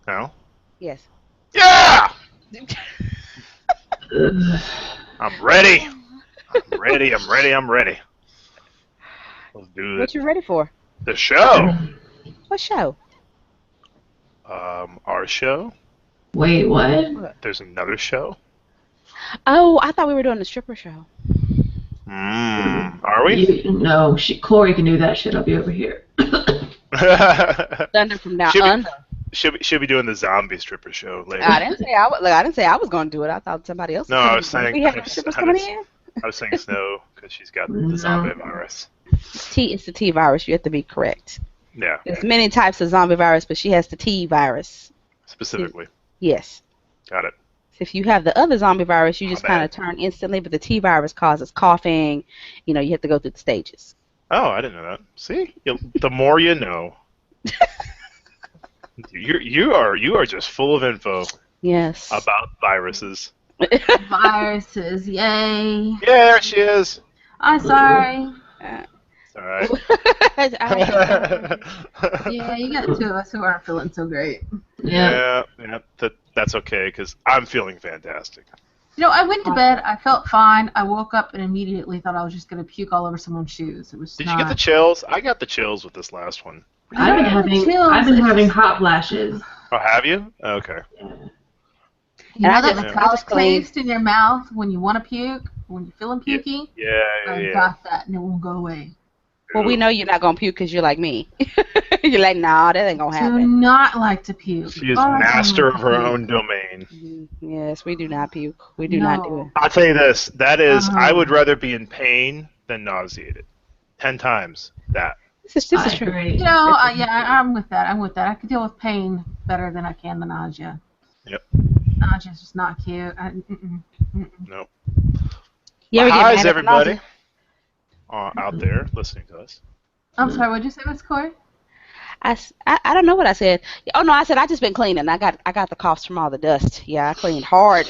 No? Yes. Yeah! I'm ready. I'm ready. I'm ready. I'm ready. Let's do it. What you ready for? The show. What show? Our show. Wait, what? What? There's another show. Oh, I thought we were doing the stripper show. Are we? No, Corey can do that shit. I'll be over here. Thunder from down should, be, under. should be doing the zombie stripper show later. I didn't say I was. Like, I didn't say I was going to do it. I thought somebody else. No, was I gonna was do it. saying. We have strippers coming in. I was saying Snow because she's got the zombie virus. It's the T virus. You have to be correct. Yeah. There's many types of zombie virus, but she has the T virus. Specifically. Yes. Got it. If you have the other zombie virus, you My just bad. kind of turn instantly, but the T virus causes coughing. You know, you have to go through the stages. Oh, I didn't know that. See, the more you know. You are just full of info Yes. about viruses. Viruses, yay. Yeah, there she is. I'm sorry. It's all right. Yeah, you got two of us who aren't feeling so great. Yeah, that's okay because I'm feeling fantastic. You know, I went to bed, I felt fine, I woke up and immediately thought I was just going to puke all over someone's shoes. It was Did not... you get the chills? I got the chills with this last one. I've been having hot flashes. Oh, have you? Okay. You know that I metallic just cleaned- taste in your mouth when you want to puke, when you're feeling pukey? Yeah. I got that and it won't go away. Well, we know you're not gonna puke because you're like me. You're like, nah, that ain't gonna Do happen. not like to puke. She is Oh, I master don't of her puke. own domain. Yes, we do not puke. We do not do it. I'll tell you this. That is, I Uh-huh. would rather be in pain than nauseated. 10 times that. This is true. You know, I'm with that. I'm with that. I can deal with pain better than I can the nausea. Yep. Nausea's just not cute. Nope. You ever get Hi, mad is at the everybody nausea? out there listening to us? I'm sorry, what'd you say, Miss Corey? I don't know what I said. Oh no, I said I just been cleaning. I got the coughs from all the dust. Yeah, I cleaned hard.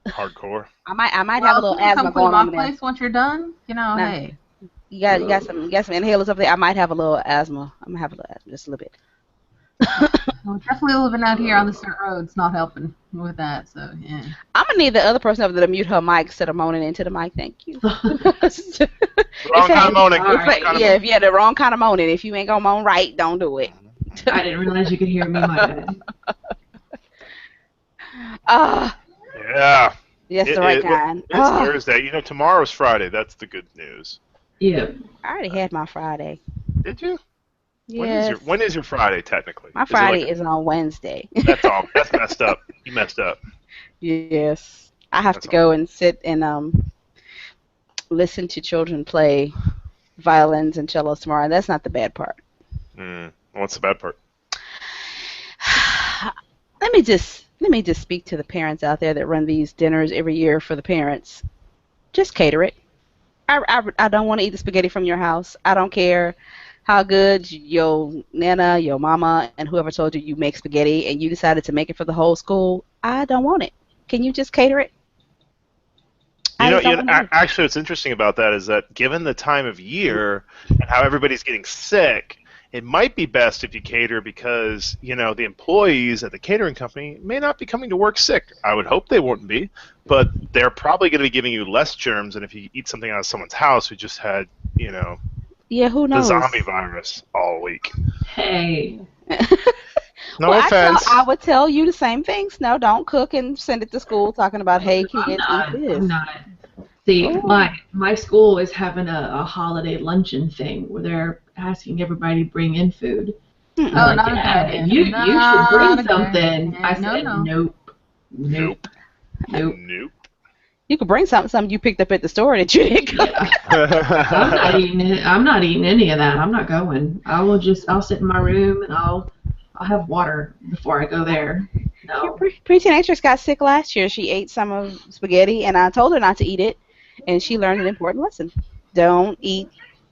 Hardcore. I might have a little asthma come going my on there. place once you're done. You know, No. hey. You got some inhalers up there. I might have a little asthma. I'm gonna have a little asthma, just a little bit. Well, definitely living out here on the dirt road's not helping with that. So yeah. I'm gonna need the other person over there to mute her mic instead of moaning into the mic. Thank you. Wrong kind of moaning. If you had the wrong kind of moaning, if you ain't gonna moan right, don't do it. I didn't realize you could hear me. My bad. Yeah. Yes, the right kind. It's Thursday. You know, tomorrow's Friday. That's the good news. Yeah. I already had my Friday. Did you? Yes. When is your Friday, technically? My Friday is on Wednesday. That's all. That's messed up. You messed up. Yes. I have to go and sit and listen to children play violins and cellos tomorrow, and that's not the bad part. What's the bad part? Let me just speak to the parents out there that run these dinners every year for the parents. Just cater it. I don't want to eat the spaghetti from your house. I don't care how good your nana, your mama, and whoever told you make spaghetti and you decided to make it for the whole school. I don't want it. Can you just cater it? Actually, what's interesting about that is that given the time of year and how everybody's getting sick, it might be best if you cater because, you know, the employees at the catering company may not be coming to work sick. I would hope they wouldn't be, but they're probably going to be giving you less germs than if you eat something out of someone's house who just had, you know, who knows? the zombie virus all week. Hey. No offense. I would tell you the same things. No, don't cook and send it to school talking about, hey, kids, eat this. I'm not. See, my school is having a holiday luncheon thing where they're asking everybody to bring in food. Oh, not a good idea. You should bring something. I said, nope. You could bring something you picked up at the store that you didn't cook. I'm not eating it. I'm not eating any of that. I'm not going. I'll sit in my room and I'll have water before I go there. No. Your preteen actress got sick last year. She ate some of spaghetti, and I told her not to eat it, and she learned an important lesson. Don't eat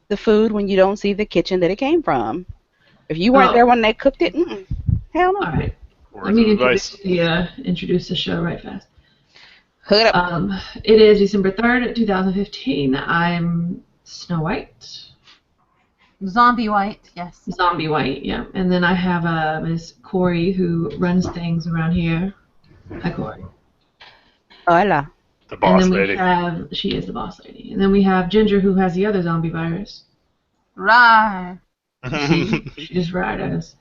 the food when you don't see the kitchen that it came from. If you weren't there when they cooked it, hell no. All right. Let me introduce the show right fast. Hook it up. It is December 3rd, 2015. I'm Snow White. Zombie White, yes. Zombie White, yeah. And then I have Miss Corey who runs things around here. Hi, Corey. Hola. The And boss then lady. she is the boss lady. And then we have Ginger who has the other zombie virus. Right. She's right at us.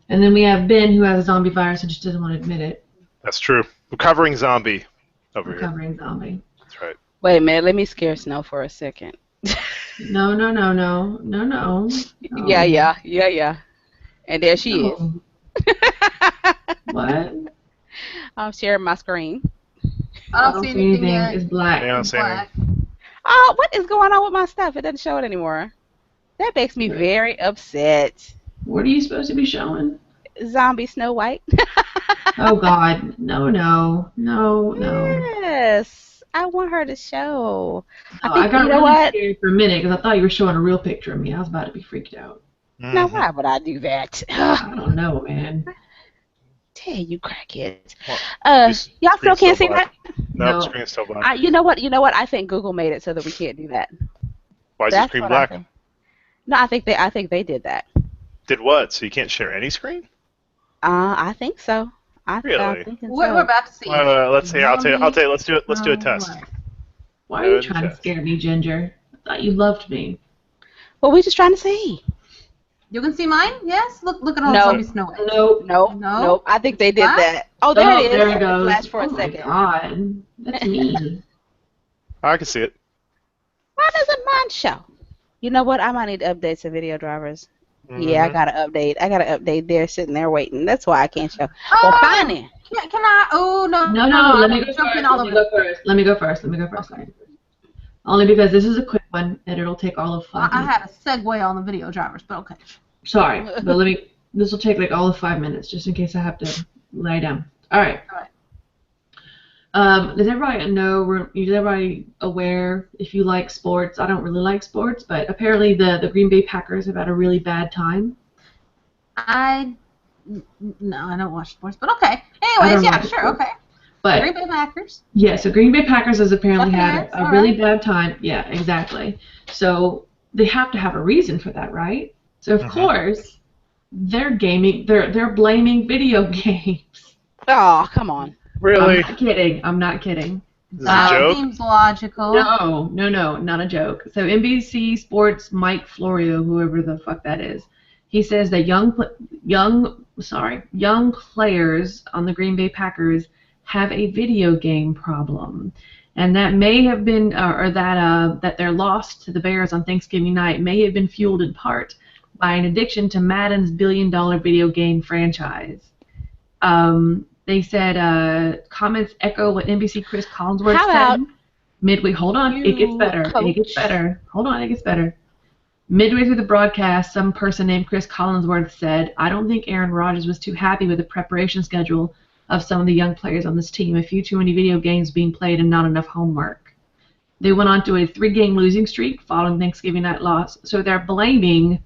And then we have Ben who has a zombie virus and just doesn't want to admit it. That's true. Recovering zombie over here. Recovering zombie. That's right. Wait a minute, let me scare Snow for a second. No. Yeah. And there she is. No. What? I'm sharing my screen. I don't see anything yet. It's black. Yeah, I don't see Black. Oh, what is going on with my stuff? It doesn't show it anymore. That makes me very upset. What are you supposed to be showing? Zombie Snow White. Oh God, no. Yes, I want her to show. I got you know really what? scared for a minute because I thought you were showing a real picture of me. I was about to be freaked out. Now, why would I do that? I don't know, man. Tell you crackheads. Well, Y'all still can't see black. that? No, No. the screen's still black. You know what? I think Google made it so that we can't do that. Why is the screen what black? I think. No, I think they did that. Did what? So you can't share any screen? I think so. Really? I'm thinking so. We're about to see. Let's see. I'll tell you. Let's do it. Let's do a test. Why are you trying to scare me, Ginger? I thought you loved me. Well, we're just trying to see. You can see mine? Yes? Look at all No. the Zombie Snow White. Nope. Nope. I think they did What? that. Oh, there it is. There it goes. Flash for a Oh second. my God, that's me. I can see it. Why doesn't mine show? You know what? I might need to update some video drivers. Mm-hmm. Yeah, I gotta update. They're sitting there waiting. That's why I can't show. Oh, Well, fine then. Can I? Oh, no. No. Let me go first. Let me go first. Only because this is a quick one and it'll take all of 5 I minutes. had a segue on the video drivers, but okay. Sorry, but this will take like all of 5 minutes just in case I have to lay down. All right. Does everybody know, is everybody aware if you like sports? I don't really like sports, but apparently the Green Bay Packers have had a really bad time. No, I don't watch sports, but okay. Anyways, yeah, sure, okay. But Green Bay Packers. yeah, so Green Bay Packers has apparently had Okay, a really bad time. Yeah, exactly. So they have to have a reason for that, right? So of course they're blaming video games. Oh, come on. Really? I'm not kidding. Is this a joke? Seems logical. No, not a joke. So NBC Sports Mike Florio, whoever the fuck that is, he says that young players on the Green Bay Packers have a video game problem, and that may have been, that their loss to the Bears on Thanksgiving night may have been fueled in part by an addiction to Madden's billion-dollar video game franchise. They said comments echo what NBC Chris Collinsworth said. Midway, hold on, it gets better. It gets better. Hold on, it gets better. Midway through the broadcast, some person named Chris Collinsworth said, "I don't think Aaron Rodgers was too happy with the preparation schedule of some of the young players on this team. A few too many video games being played and not enough homework." They went on to a 3-game losing streak following Thanksgiving night loss. So they're blaming.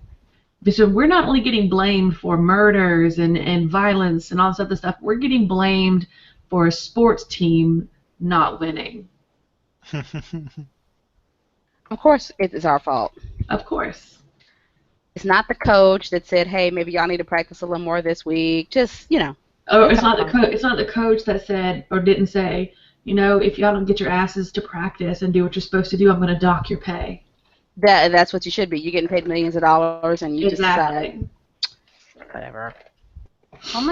So we're not only getting blamed for murders and violence and all this other stuff. We're getting blamed for a sports team not winning. Of course, it is our fault. Of course. It's not the coach that said, "Hey, maybe y'all need to practice a little more this week." Just, Oh, it's not the coach that said or didn't say, if y'all don't get your asses to practice and do what you're supposed to do, I'm going to dock your pay. That's what you should be. You're getting paid millions of dollars, and you just decide, whatever. Well,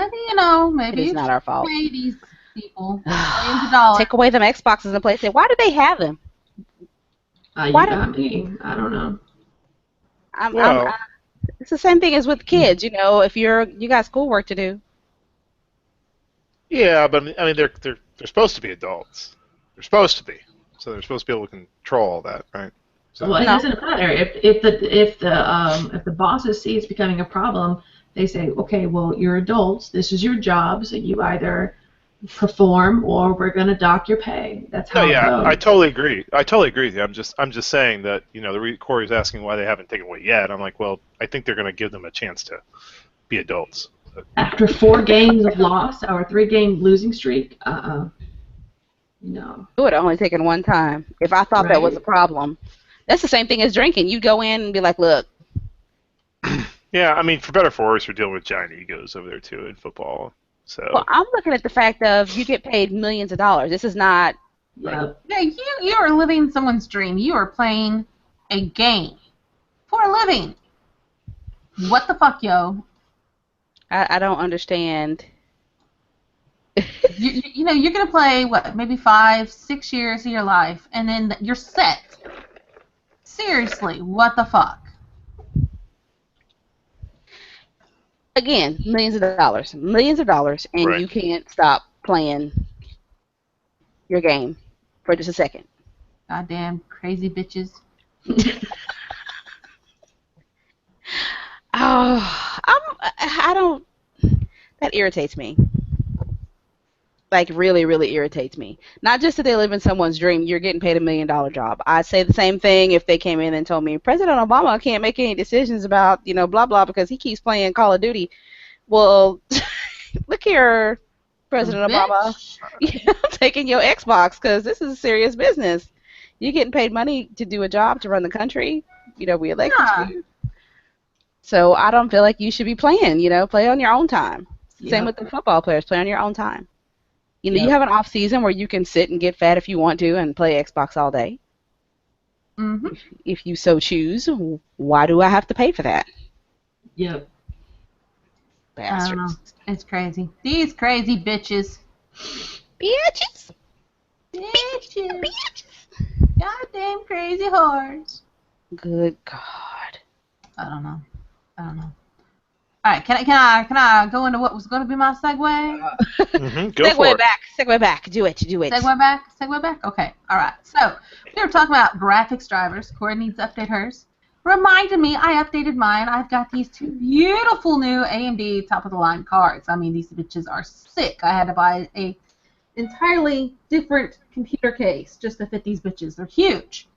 maybe It's not our fault. pay these people millions of dollars. Take away them Xboxes and play. Say, why do they have them? You got me. I don't know. It's the same thing as with kids. If you got schoolwork to do. Yeah, but I mean, they're supposed to be adults. They're supposed to be, so they're supposed to be able to control all that, right? So, Well, it doesn't matter if the bosses see it's becoming a problem. They say, okay, well, you're adults. This is your job, so you either perform or we're going to dock your pay. That's how it goes. I totally agree. I totally agree with you. I'm just saying that Corey's asking why they haven't taken away yet. I'm like, well, I think they're going to give them a chance to be adults. After 4 games of loss or a 3-game losing streak, no. It would have only taken one time. If I thought that was a problem, that's the same thing as drinking. You go in and be like, "Look, Yeah, I mean, for better or for worse, we're dealing with giant egos over there too in football. Well, So I'm looking at the fact of you get paid millions of dollars. This is not. Yep. Yeah, you are living someone's dream. You are playing a game for a living. What the fuck, yo? I don't understand. You know, you're gonna play what, maybe 5, 6 years of your life, and then you're set. Seriously, what the fuck? Again, millions of dollars, and Right. you can't stop playing your game for just a second. Goddamn crazy bitches. Oh, I don't. That irritates me. Like really, really irritates me. Not just that they live in someone's dream. You're getting paid $1 million job. I'd say the same thing if they came in and told me President Obama can't make any decisions about blah blah because he keeps playing Call of Duty. Well, look here, President Obama. Bitch. I'm taking your Xbox because this is serious business. You're getting paid money to do a job to run the country. We elected Yeah. you. So I don't feel like you should be playing. Play on your own time. Same Yep. with the football players. Play on your own time. You Yep. have an off season where you can sit and get fat if you want to and play Xbox all day. Mm-hmm. If you so choose, why do I have to pay for that? Yep. I don't know. Bastards. It's crazy. These crazy bitches. Bitches. Bitches. Bitches. Goddamn crazy whores. Good God. I don't know. All right, can I go into what was going to be my segue? Go for it. Segue back. Do it. Segue back. Okay. All right. So we were talking about graphics drivers. Corey needs to update hers. Reminded me, I updated mine. I've got these 2 beautiful new AMD top of the line cards. I mean, these bitches are sick. I had to buy a entirely different computer case just to fit these bitches. They're huge.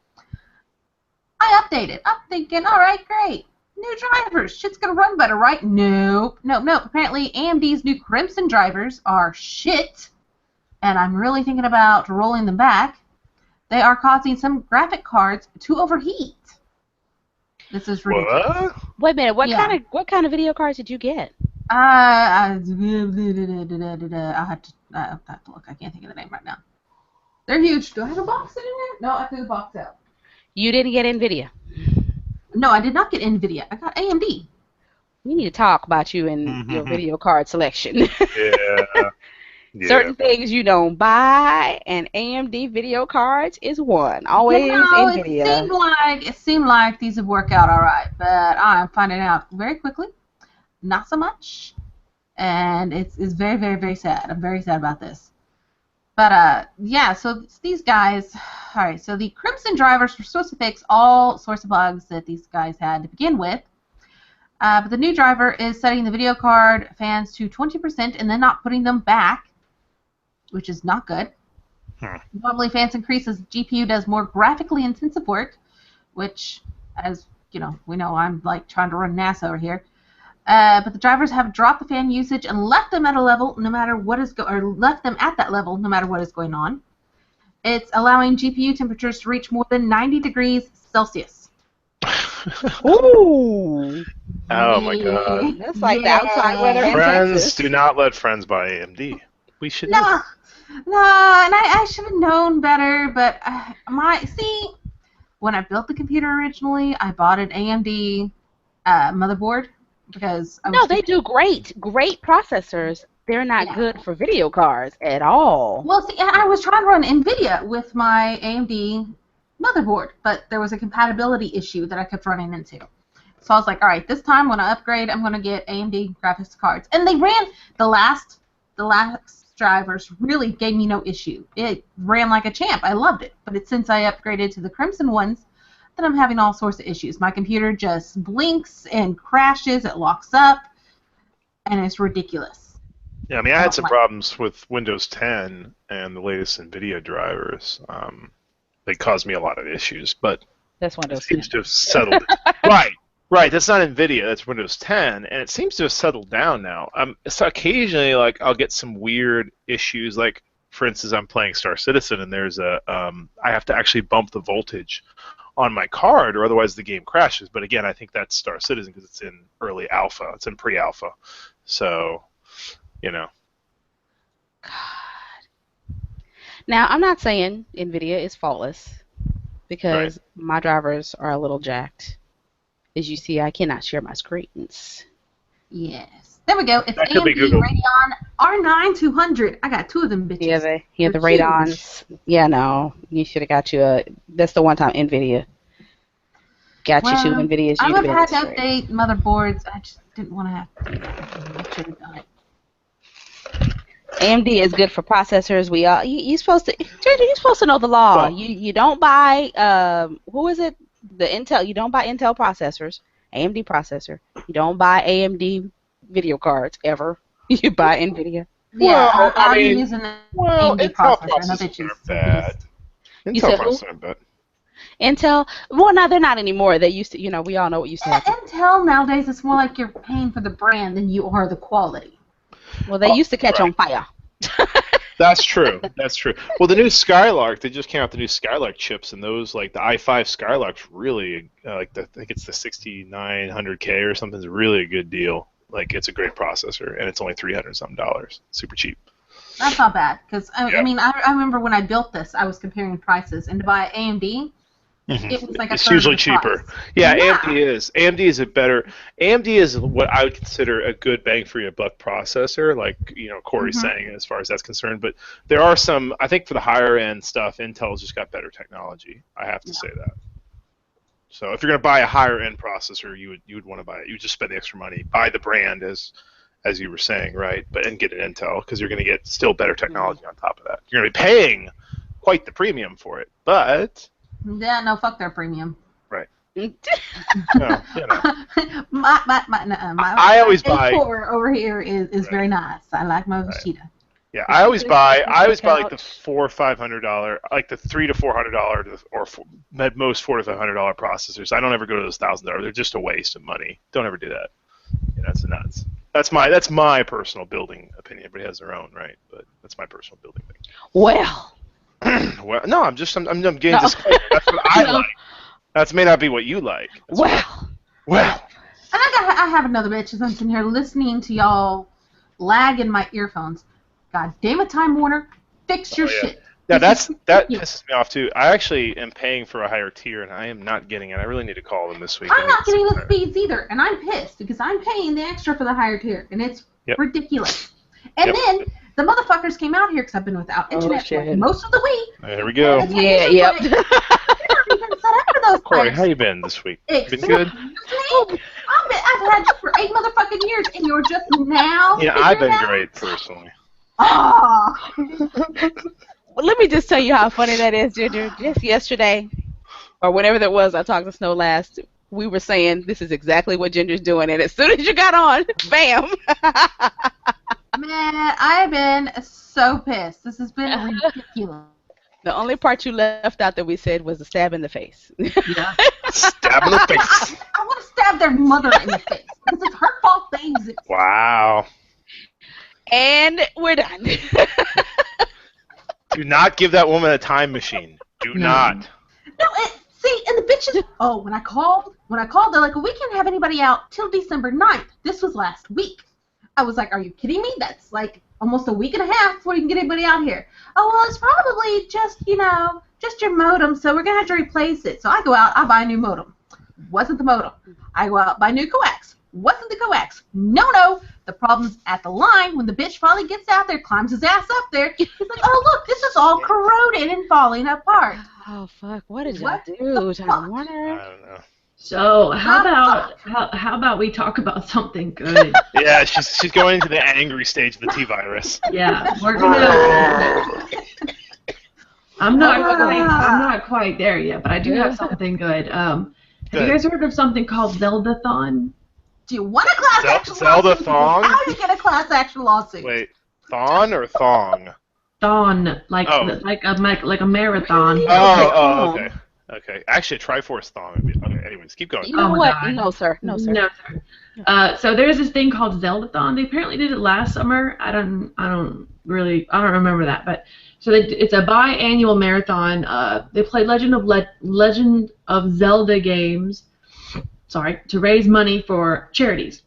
I updated. I'm thinking, all right, great. New drivers. Shit's gonna run better, right? Nope. Apparently, AMD's new Crimson drivers are shit, and I'm really thinking about rolling them back. They are causing some graphic cards to overheat. This is ridiculous. What? Wait a minute. What Yeah. kind of video cards did you get? I have to look. I can't think of the name right now. They're huge. Do I have a box in there? No, I threw the box out. You didn't get NVIDIA. No, I did not get NVIDIA. I got AMD. We need to talk about you and your video card selection. Yeah. Certain things you don't buy, and AMD video cards is one. Always NVIDIA. It seemed like these would work out all right, but I'm finding out very quickly, not so much, and it's very, very, very sad. I'm very sad about this. But yeah, so these guys. All right, so the Crimson drivers were supposed to fix all sorts of bugs that these guys had to begin with. But the new driver is setting the video card fans to 20% and then not putting them back, which is not good. Normally, fans increase as the GPU does more graphically intensive work, which, as we know, I'm like trying to run NASA over here. But the drivers have dropped the fan usage and left them at a level no matter what is left them at that level no matter what is going on. It's allowing GPU temperatures to reach more than 90 degrees Celsius. Ooh. Oh my God. That's like the outside weather in Friends, Texas. do not let friends buy AMD. We should. No, and I should have known better, but when I built the computer originally, I bought an AMD motherboard because I was No, they do great processors. They're not good for video cards at all. Well, see, I was trying to run NVIDIA with my AMD motherboard, but there was a compatibility issue that I kept running into. So I was like, all right, this time when I upgrade, I'm going to get AMD graphics cards. And they ran the last drivers really gave me no issue. It ran like a champ. I loved it. But it's since I upgraded to the Crimson ones that I'm having all sorts of issues. My computer just blinks and crashes. It locks up, and it's ridiculous. Yeah, I mean, I had some problems with Windows 10 and the latest NVIDIA drivers. They caused me a lot of issues, but That's it Windows 10. seems to have settled. Right. That's not NVIDIA. That's Windows 10, and it seems to have settled down now. So occasionally, like, I'll get some weird issues. Like, for instance, I'm playing Star Citizen, and there's I have to actually bump the voltage on my card, or otherwise the game crashes. But again, I think that's Star Citizen because it's in early alpha. It's in pre-alpha. So, you know. Now, I'm not saying NVIDIA is faultless because my drivers are a little jacked. As you see, I cannot share my screens. Yes. There we go. It's That could be AMD Google. Radeon R9 200. I got two of them bitches. Yeah, the They're Radeons. Yeah, no, you should have got you a. That's the one time NVIDIA got you two NVIDIAs. I You'd would been have had to straight. update motherboards. I just didn't want to have to do that. I should have done it. AMD is good for processors. You're supposed to. You're supposed to know the law. Well- You don't buy who is it? The Intel. You don't buy Intel processors. AMD processor. You don't buy AMD video cards ever. You buy NVIDIA. Yeah, Well, I I'll be mean, using the Well, AMD Intel processor. And the processors bitches. aren't bad. You Intel said who? processors aren't bad. Intel. Well, no, they're not anymore. They used to. We all know what used to happen. Intel nowadays, it's more like you're paying for the brand than you are the quality. Well, they used to catch on fire. That's true. That's true. Well, the new Skylark, they just came out the new Skylark chips, and those, like the i5 Skylark's really, I think it's the 6900K or something, is really a good deal. Like, it's a great processor, and it's only $300 something. Super cheap. That's not bad, because I Yeah. mean, I remember when I built this, I was comparing prices, and to buy AMD, it was like a It's third of usually the cheaper. price. Yeah, Yeah. AMD is. AMD is a better. AMD is what I would consider a good bang for your buck processor, like Corey's saying, as far as that's concerned. But there are some. I think for the higher end stuff, Intel's just got better technology. I have to say that. So if you're going to buy a higher end processor, you would want to buy it. You would just spend the extra money, buy the brand as you were saying, right? And get an Intel because you're going to get still better technology on top of that. You're going to be paying quite the premium for it, but. Yeah, no, fuck their premium. Right. Mm. No, my I always buy. core over here is very nice. I like my Vegeta. Yeah, I always buy like the Couch. $400 or $500, like the $300 to $400 or at most $400 to $500 processors. I don't ever go to those $1,000. They're just a waste of money. Don't ever do that. That's nuts. That's my personal building opinion. Everybody has their own, right? But that's my personal building thing. Well. Well, no, I'm getting No. disclaimer. That's what I No. like. That may not be what you like. That's Well. And I have another bitch as I'm sitting here listening to y'all lag in my earphones. God damn it, Time Warner, fix your yeah. shit. Yeah, that ridiculous. pisses me off too. I actually am paying for a higher tier, and I am not getting it. I really need to call them this week. I'm not getting the speeds either, and I'm pissed because I'm paying the extra for the higher tier, and it's Yep. ridiculous. And Yep. then the motherfuckers came out here because I've been without internet for shit. most of the week. There we go. And Yeah, it's yep. like, they're not even set up for those Corey, times. how you been this week? Been Excuse good? me? I've had you for 8 motherfucking years, and you're just now. Yeah, I've been figuring out? great personally. Oh. Well, let me just tell you how funny that is, Ginger. Just yesterday, or whenever that was, I talked to Snow last. We were saying this is exactly what Ginger's doing, and as soon as you got on, bam. Man, I've been so pissed. This has been ridiculous. The only part you left out that we said was the stab in the face. Yeah. Stab in the face. I want to stab their mother in the face because it's her fault they exist. Wow. And we're done. Do not give that woman a time machine. Do No. not. No, see, and the bitches. Oh, when I called, they're like, well, we can't have anybody out till December 9th. This was last week. I was like, are you kidding me? That's like almost a week and a half before you can get anybody out here. Oh, well, it's probably just, just your modem, so we're going to have to replace it. So I go out, I buy a new modem. Wasn't the modem. I go out, buy new coax. Wasn't the coax. No. The problem's at the line. When the bitch finally gets out there, climbs his ass up there, he's like, oh, look, this is all corroded and falling apart. Oh, fuck. What did y'all What do, the Time fuck? I Warner? don't know. So how about we talk about something good? Yeah, she's going into the angry stage of the T-virus. Yeah, we're gonna. I'm not quite there yet, but I do have something good. Have you guys heard of something called Zeldathon? Do you want a class action Zelda lawsuit? thong? How do you get a class action lawsuit? Wait, thon or thong? Thon, like Oh. like a marathon. Oh, okay. Okay. Actually, a Triforce thong would be. Okay. Anyways, keep going. You know Oh my what? God. No, sir. No, sir. No, sir. So there's this thing called Zeldathon. They apparently did it last summer. I don't remember that, but so it's a biannual marathon. They play Legend of Zelda games. Sorry, to raise money for charities.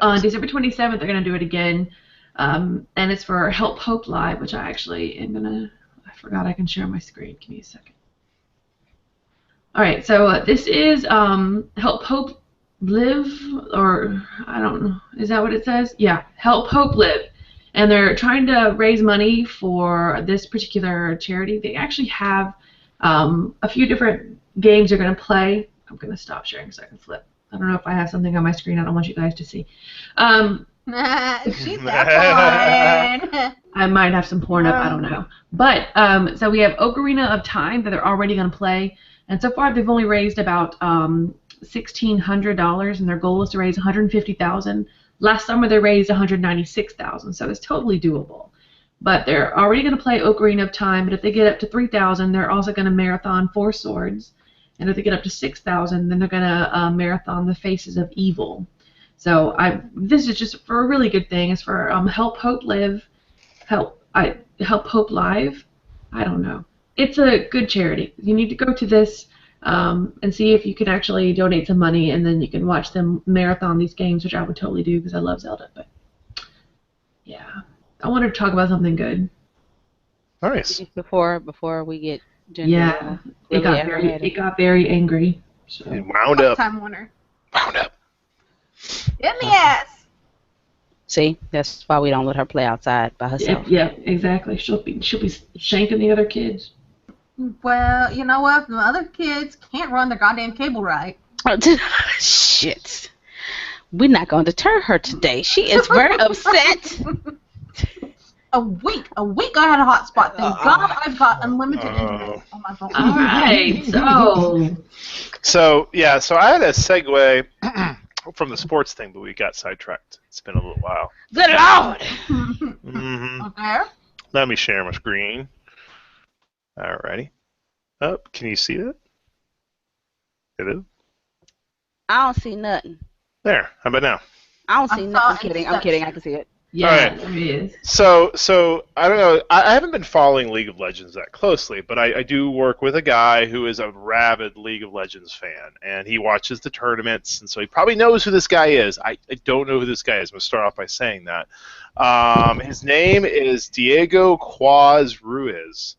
On December 27th, they're gonna do it again, and it's for Help Hope Live, which I actually am gonna. I forgot I can share my screen. Give me a second. All right, so this is Help Hope Live, or I don't know, is that what it says? Yeah, Help Hope Live. And they're trying to raise money for this particular charity. They actually have a few different games they're going to play. I'm going to stop sharing so I can flip. I don't know if I have something on my screen I don't want you guys to see. She's that porn. I might have some porn up, I don't know. But, so we have Ocarina of Time that they're already going to play. And so far they've only raised about $1,600, and their goal is to raise $150,000. Last summer they raised $196,000, so it's totally doable. But they're already going to play Ocarina of Time, but if they get up to 3,000, they're also going to marathon Four Swords. And if they get up to 6,000, then they're going to marathon The Faces of Evil. So this is just for a really good thing. It's for Help Hope Live, Help Hope Live. I don't know. It's a good charity. You need to go to this and see if you can actually donate some money, and then you can watch them marathon these games, which I would totally do because I love Zelda. But yeah, I wanted to talk about something good. Nice. Before we get Yeah, it got very angry. So. It wound up. Time Warner. Wound up. In the ass. See, that's why we don't let her play outside by herself. Yeah, exactly. She'll be shanking the other kids. Well, you know what? The other kids can't run their goddamn cable right. Shit. We're not going to deter her today. She is very upset. A week I had a hotspot. Thank God I've got unlimited internet on my phone. All right, So I had a segue from the sports thing, but we got sidetracked. It's been a little while. Good Lord. Mm-hmm. Okay. Let me share my screen. Alrighty. Oh, can you see that? Hello? I don't see nothing. There. How about now? I don't see nothing. I'm kidding. I can see it. Yeah, All right. there he is. So I don't know. I haven't been following League of Legends that closely, but I do work with a guy who is a rabid League of Legends fan, and he watches the tournaments, and so he probably knows who this guy is. I don't know who this guy is. I'm going to start off by saying that. His name is Diego Quaz Ruiz.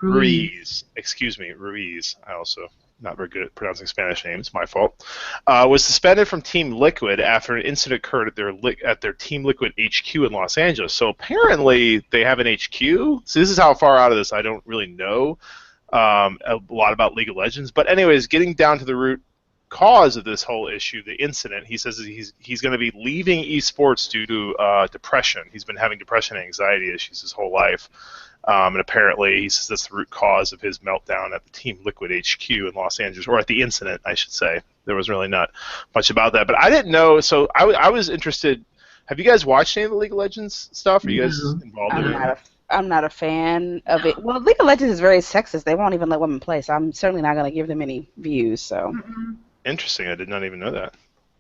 Ruiz. Excuse me, Ruiz. I also not very good at pronouncing Spanish names. My fault. Was suspended from Team Liquid after an incident occurred at their Team Liquid HQ in Los Angeles. So apparently they have an HQ. So this is how far out of this I don't really know a lot about League of Legends. But anyways, getting down to the root cause of this whole issue, the incident, he says he's going to be leaving esports due to depression. He's been having depression and anxiety issues his whole life. And apparently, he says that's the root cause of his meltdown at the Team Liquid HQ in Los Angeles, or at the incident, I should say. There was really not much about that. But I didn't know, so I was interested. Have you guys watched any of the League of Legends stuff? Are you guys involved in it? I'm not a fan of it. Well, League of Legends is very sexist. They won't even let women play, so I'm certainly not going to give them any views. So Interesting. I did not even know that.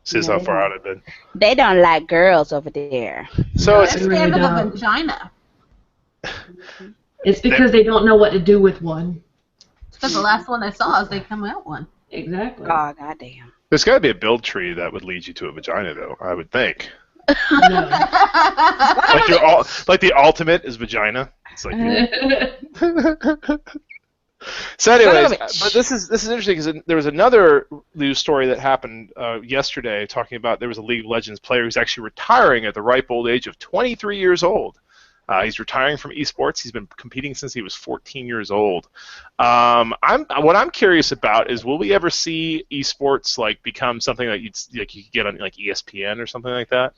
This is how far out I've been. They don't like girls over there. So it's Stand of a vagina. It's because they don't know what to do with one. It's because the last one I saw is they come out one. Exactly. Oh, goddamn. There's got to be a build tree that would lead you to a vagina, though. I would think. No. Like the ultimate is vagina. It's like. So, anyways, but this is interesting because there was another news story that happened yesterday talking about there was a League of Legends player who's actually retiring at the ripe old age of 23 years old. He's retiring from esports. He's been competing since he was 14 years old. What I'm curious about is, will we ever see esports become something that you could get on ESPN or something like that?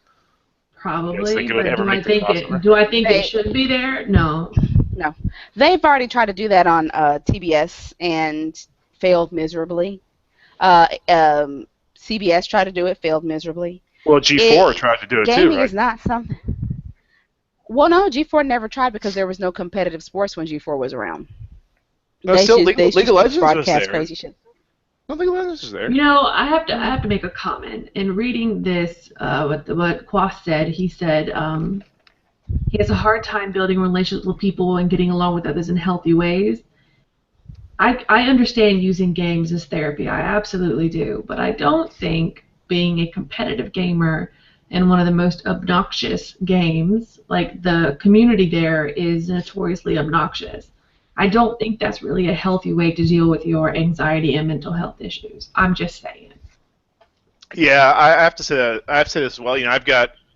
Probably. But do I think it should be there? No. No. They've already tried to do that on TBS and failed miserably. CBS tried to do it, failed miserably. Well, G4 tried to do it too, right? Gaming is not something. Well, no, G4 never tried because there was no competitive sports when G4 was around. No, They still should League they of should Legends was broadcast there. crazy shit. No, League of Legends was there. You know, I have to make a comment. In reading this, what Quas said, he said he has a hard time building relationships with people and getting along with others in healthy ways. I understand using games as therapy. I absolutely do. But I don't think being a competitive gamer in one of the most obnoxious games, like the community there is notoriously obnoxious. I don't think that's really a healthy way to deal with your anxiety and mental health issues. I'm just saying. Yeah, I have to say that. I have to say this as well. You know,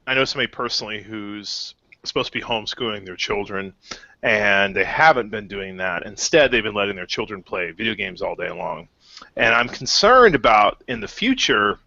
I know somebody personally who's supposed to be homeschooling their children, and they haven't been doing that. Instead, they've been letting their children play video games all day long. And I'm concerned about in the future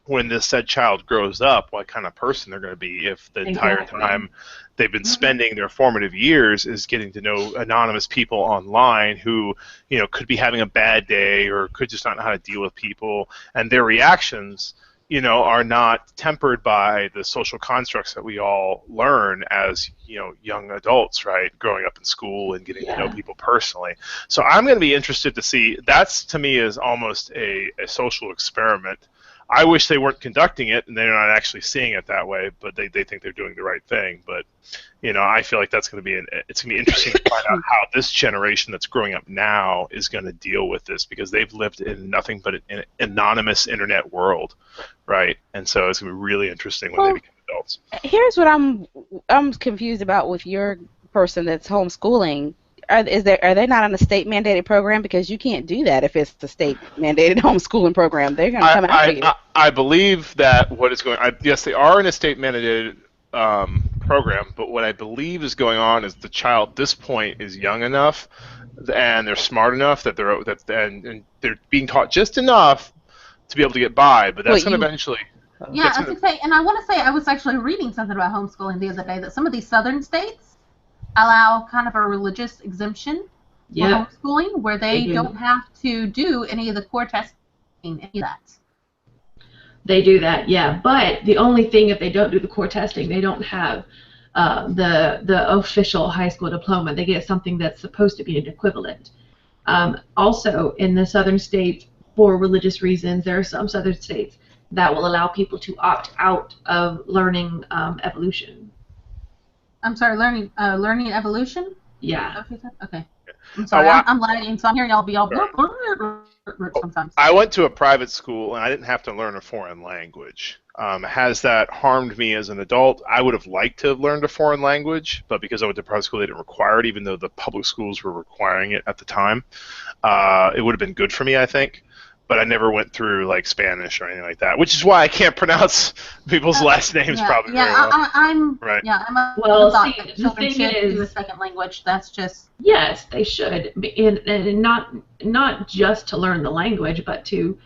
when this said child grows up, what kind of person they're going to be if the entire time they've been spending their formative years is getting to know anonymous people online who, you know, could be having a bad day or could just not know how to deal with people, and their reactions, you know, are not tempered by the social constructs that we all learn as, you know, young adults, right, growing up in school and getting to know people personally. So I'm going to be interested to see. That's, to me, is almost a social experiment. I wish they weren't conducting it and they're not actually seeing it that way, but they think they're doing the right thing. But, you know, I feel like that's going to be it's going to be interesting to find out how this generation that's growing up now is going to deal with this, because they've lived in nothing but an anonymous internet world, right? And so it's going to be really interesting when they become adults. Here's what I'm confused about with your person that's homeschooling. Are they not on a state mandated program? Because you can't do that if it's the state mandated homeschooling program. They're going to come after you. I believe that what is going on, yes, they are in a state mandated program, but what I believe is going on is the child at this point is young enough and they're smart enough that they're being taught just enough to be able to get by, but that's going to eventually. Yeah, I was going to say, and I want to say I was actually reading something about homeschooling the other day that some of these southern states allow kind of a religious exemption for homeschooling where they don't have to do any of the core testing, any of that. They do that, yeah. But the only thing, if they don't do the core testing, they don't have the official high school diploma. They get something that's supposed to be an equivalent. Also, in the southern states, for religious reasons, there are some southern states that will allow people to opt out of learning evolution. I'm sorry, learning evolution? Yeah. Okay. I'm sorry, I'm lagging, so I'm hearing y'all be all sometimes. I went to a private school, and I didn't have to learn a foreign language. Has that harmed me as an adult? I would have liked to have learned a foreign language, but because I went to private school, they didn't require it, even though the public schools were requiring it at the time. It would have been good for me, I think. But I never went through like Spanish or anything like that, which is why I can't pronounce people's last names probably very well. I'm right. Yeah, I'm a the thing is, do a second language. That's just yes, they should, and not just to learn the language, but to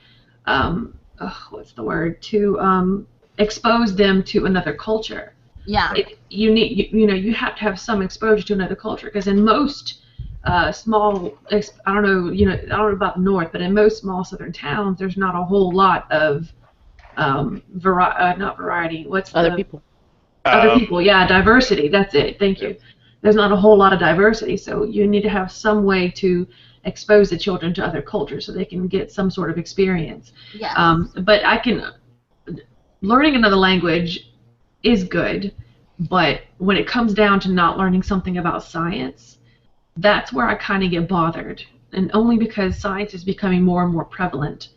expose them to another culture. Yeah. You have to have some exposure to another culture, because in most small, I don't know about the north, but in most small southern towns, there's not a whole lot of not variety. What's other people? Other people, yeah, diversity. That's it. Thank you. There's not a whole lot of diversity, so you need to have some way to expose the children to other cultures so they can get some sort of experience. Yes. But learning another language is good, but when it comes down to not learning something about science, that's where I kind of get bothered, and only because science is becoming more and more prevalent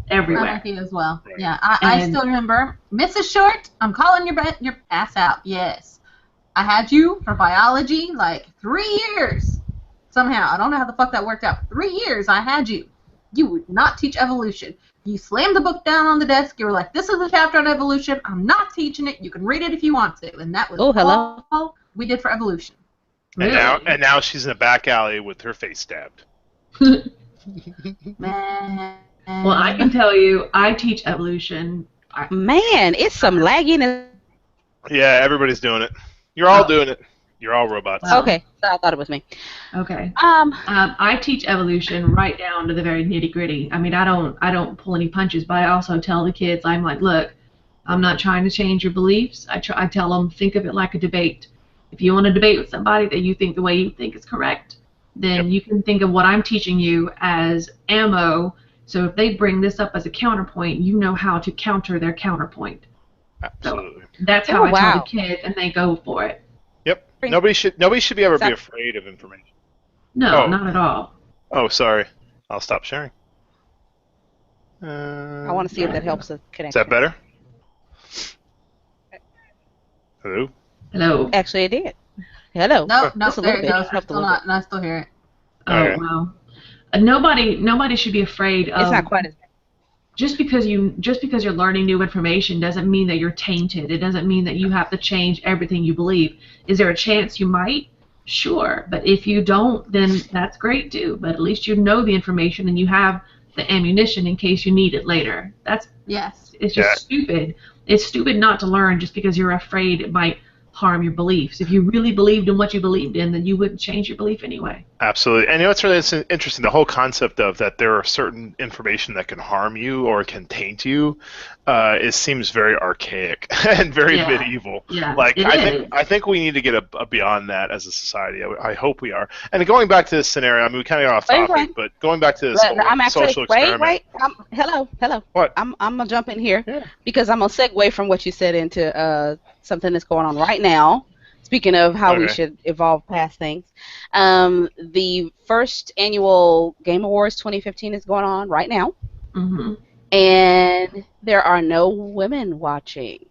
everywhere. I'm with you as well. Yeah, I still remember, Mrs. Short, I'm calling your ass out. Yes, I had you for biology like 3 years. Somehow, I don't know how the fuck that worked out. 3 years I had you. You would not teach evolution. You slammed the book down on the desk. You were like, "This is a chapter on evolution. I'm not teaching it. You can read it if you want to." And that was all we did for evolution. And now she's in a back alley with her face stabbed. Man. Well, I can tell you, I teach evolution. Man, it's some lagging. Yeah, everybody's doing it. You're all doing it. You're all robots. Well, okay, I thought it was me. Okay. I teach evolution right down to the very nitty gritty. I mean, I don't pull any punches, but I also tell the kids, I'm like, look, I'm not trying to change your beliefs. I tell them, think of it like a debate. If you want to debate with somebody that you think the way you think is correct, then you can think of what I'm teaching you as ammo. So if they bring this up as a counterpoint, you know how to counter their counterpoint. Absolutely. So that's how I tell wow. the kids, and they go for it. Yep. Nobody should be ever be afraid of information. No, not at all. Oh, sorry. I'll stop sharing. I want to see if that helps the connection. Is that better? Hello? Hello. Actually, it did. Hello. No, Just a there little it bit. goes. Helped a Still little not, bit. no, I still hear it. Oh, Okay. wow. Nobody should be afraid of. It's not quite as bad. Just because you're learning new information doesn't mean that you're tainted. It doesn't mean that you have to change everything you believe. Is there a chance you might? Sure. But if you don't, then that's great too. But at least you know the information and you have the ammunition in case you need it later. Yes. It's just stupid. It's stupid not to learn just because you're afraid it might harm your beliefs. If you really believed in what you believed in, then you wouldn't change your belief anyway. Absolutely. And you know what's really interesting? The whole concept of that there are certain information that can harm you or can taint you, it seems very archaic and very medieval. Yeah, like I think we need to get a beyond that as a society. I hope we are. And going back to this scenario, I mean we kind of got off topic, but going back to this social experiment. Wait. Hello. What? I'm gonna jump in here Yeah. because I'm gonna segue from what you said into something that's going on right now. Speaking of how we should evolve past things, the first annual Game Awards 2015 is going on right now, and there are no women watching.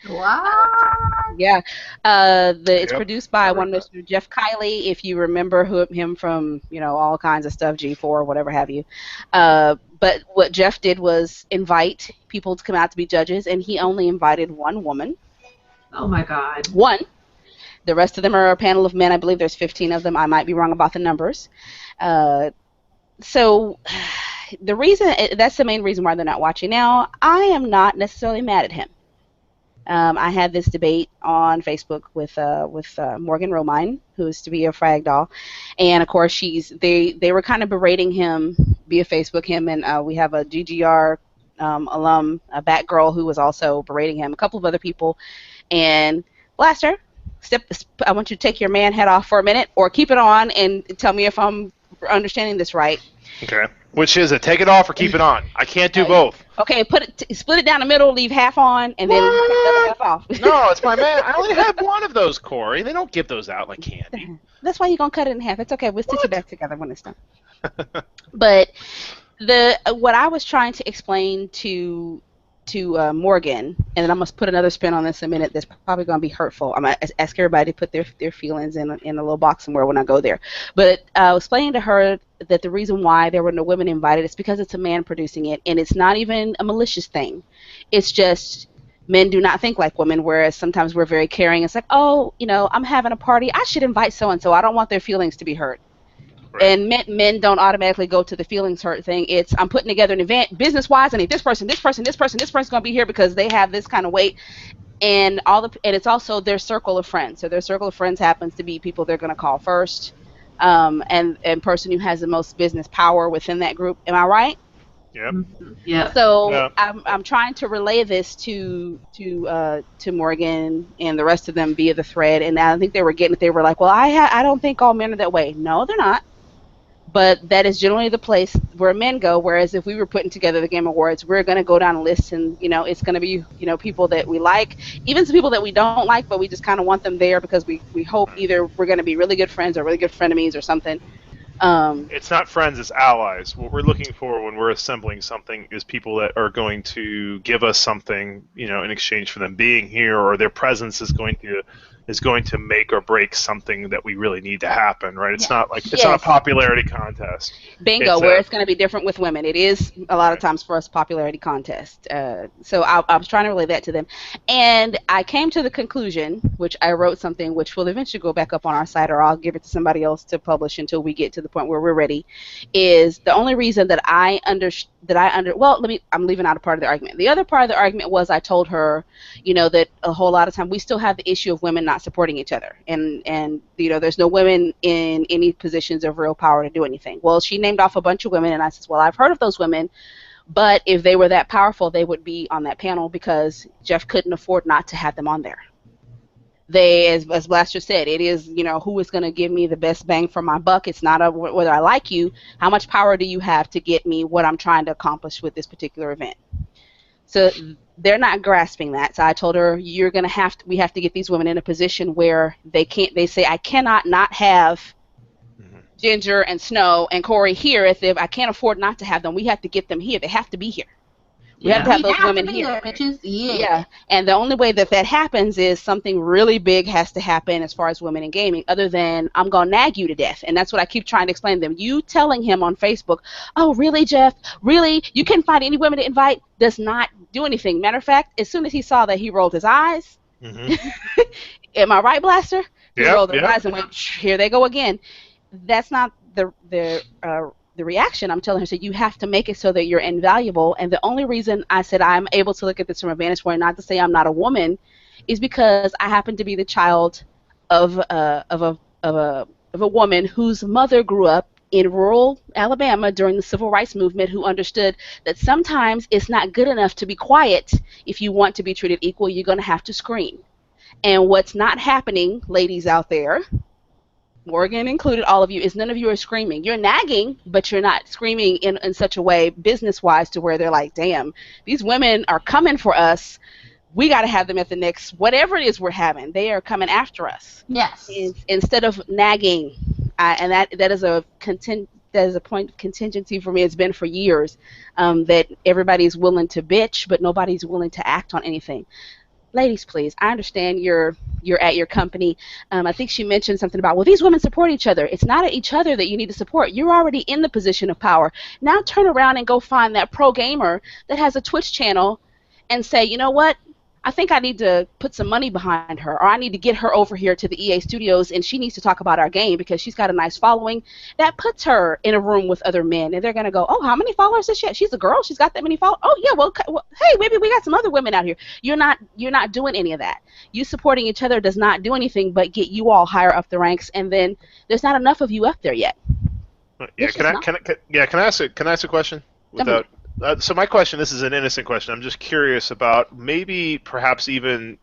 What? Yeah, it's produced by one Mr. Jeff Kiley. If you remember him from all kinds of stuff, G4, whatever have you. But what Jeff did was invite people to come out to be judges, and he only invited one woman. Oh my God. One. The rest of them are a panel of men. I believe there's 15 of them. I might be wrong about the numbers. So that's the main reason why they're not watching. Now, I am not necessarily mad at him. I had this debate on Facebook with Morgan Romine, who is to be a frag doll, and of course they were kind of berating him via Facebook. Him and we have a GGR alum, a Batgirl, who was also berating him. A couple of other people, and Blaster, I want you to take your man head off for a minute, or keep it on and tell me if I'm understanding this right. Okay. Which is it? Take it off or keep it on? I can't do both. Okay, split it down the middle, leave half on, and then take the other half off. No, it's my man. I only have one of those, Corey. They don't give those out like candy. That's why you're going to cut it in half. It's okay. We'll stitch it back together when it's done. But what I was trying to explain to Morgan, and then I'm going to put another spin on this in a minute that's probably going to be hurtful. I'm going to ask everybody to put their feelings in a little box somewhere when I go there. But I was explaining to her that the reason why there were no women invited is because it's a man producing it, and it's not even a malicious thing. It's just men do not think like women, whereas sometimes we're very caring. It's like, oh, I'm having a party. I should invite so-and-so. I don't want their feelings to be hurt. Right. And men don't automatically go to the feelings hurt thing. It's I'm putting together an event business-wise, and this person's going to be here because they have this kind of weight. And it's also their circle of friends. So their circle of friends happens to be people they're going to call first, and person who has the most business power within that group. Am I right? Yep. Yeah. So I'm trying to relay this to Morgan and the rest of them via the thread, and I think they were getting it. They were like, well, I don't think all men are that way. No, they're not. But that is generally the place where men go, whereas if we were putting together the Game Awards, we're going to go down a list, and it's going to be people that we like, even some people that we don't like, but we just kind of want them there because we hope either we're going to be really good friends or really good frenemies or something. It's not friends, it's allies. What we're looking for when we're assembling something is people that are going to give us something, in exchange for them being here, or their presence is going to make or break something that we really need to happen, right? It's not like it's not a popularity contest. Bingo, where it's going to be different with women. It is a lot of times for us a popularity contest. So I was trying to relay that to them, and I came to the conclusion, which I wrote something which will eventually go back up on our site, or I'll give it to somebody else to publish until we get to the point where we're ready. Is the only reason that I'm leaving out a part of the argument. The other part of the argument was I told her, that a whole lot of time we still have the issue of women not supporting each other, and there's no women in any positions of real power to do anything. Well, she named off a bunch of women, and I said, well, I've heard of those women, but if they were that powerful, they would be on that panel because Jeff couldn't afford not to have them on there. They, as Blaster said, it is, who is going to give me the best bang for my buck. It's not whether I like you. How much power do you have to get me what I'm trying to accomplish with this particular event? So they're not grasping that. So I told her, we have to get these women in a position where they say, I cannot not have Ginger and Snow and Corey here. If I can't afford not to have them, we have to get them here. They have to be here. We have to have those women here. There, bitches. Yeah. And the only way that happens is something really big has to happen as far as women in gaming, other than I'm going to nag you to death. And that's what I keep trying to explain to them. You telling him on Facebook, oh, really, Jeff? Really? You can't find any women to invite? Does not do anything. Matter of fact, as soon as he saw that, he rolled his eyes. Mm-hmm. Am I right, Blaster? He rolled his eyes and went, here they go again. That's not the reaction. I'm telling her, so you have to make it so that you're invaluable. And the only reason I said I'm able to look at this from a vantage point, not to say I'm not a woman, is because I happen to be the child of a woman whose mother grew up in rural Alabama during the civil rights movement, who understood that sometimes it's not good enough to be quiet. If you want to be treated equal, you're going to have to scream. And what's not happening, ladies out there, Morgan included, all of you, is none of you are screaming. You're nagging, but you're not screaming in such a way, business-wise, to where they're like, damn, these women are coming for us. We got to have them at the next, whatever it is we're having. They are coming after us. Yes. Instead of nagging. And that is a point of contingency for me. It's been for years, that everybody's willing to bitch, but nobody's willing to act on anything. Ladies, please, I understand you're at your company. I think she mentioned something about, well, these women support each other. It's not each other that you need to support. You're already in the position of power. Now turn around and go find that pro gamer that has a Twitch channel and say, you know what? I think I need to put some money behind her, or I need to get her over here to the EA Studios, and she needs to talk about our game because she's got a nice following. That puts her in a room with other men, and they're going to go, oh, how many followers does she have? She's a girl. She's got that many followers. Oh, yeah, well, hey, maybe we got some other women out here. You're not doing any of that. You supporting each other does not do anything but get you all higher up the ranks, and then there's not enough of you up there yet. Yeah, can I ask a question? So my question, this is an innocent question. I'm just curious about maybe perhaps even,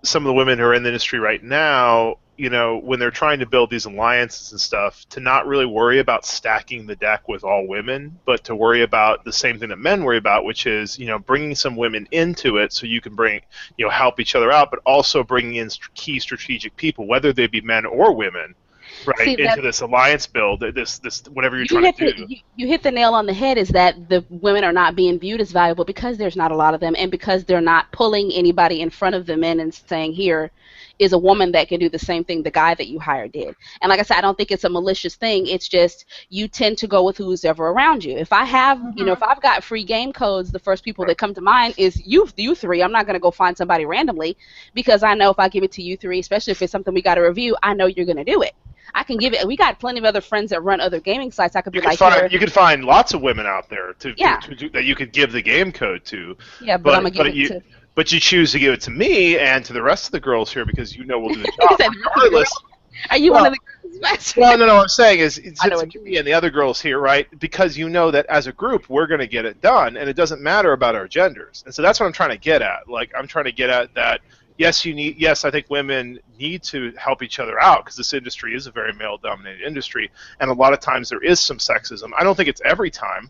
some of the women who are in the industry right now, when they're trying to build these alliances and stuff, to not really worry about stacking the deck with all women, but to worry about the same thing that men worry about, which is, bringing some women into it so you can help each other out, but also bringing in key strategic people, whether they be men or women. Right, into this alliance build, this whatever you're trying to do. You hit the nail on the head, is that the women are not being viewed as valuable because there's not a lot of them, and because they're not pulling anybody in front of the men and saying, here is a woman that can do the same thing the guy that you hired did. And like I said, I don't think it's a malicious thing. It's just you tend to go with who's ever around you. If I have, if I've got free game codes, the first people that come to mind is you three. I'm not going to go find somebody randomly, because I know if I give it to you three, especially if it's something we got to review, I know you're going to do it. I can give it. We got plenty of other friends that run other gaming sites. I could be you could find lots of women out there that you could give the game code to. Yeah, but I'm gonna give it to. But you choose to give it to me and to the rest of the girls here because we'll do the job regardless. Are you one of the girls? Well, no. What I'm saying is, it's me and the other girls here, right? Because that as a group we're going to get it done, and it doesn't matter about our genders. And so that's what I'm trying to get at. Like, I'm trying to get at that. Yes, I think women need to help each other out because this industry is a very male-dominated industry, and a lot of times there is some sexism. I don't think it's every time,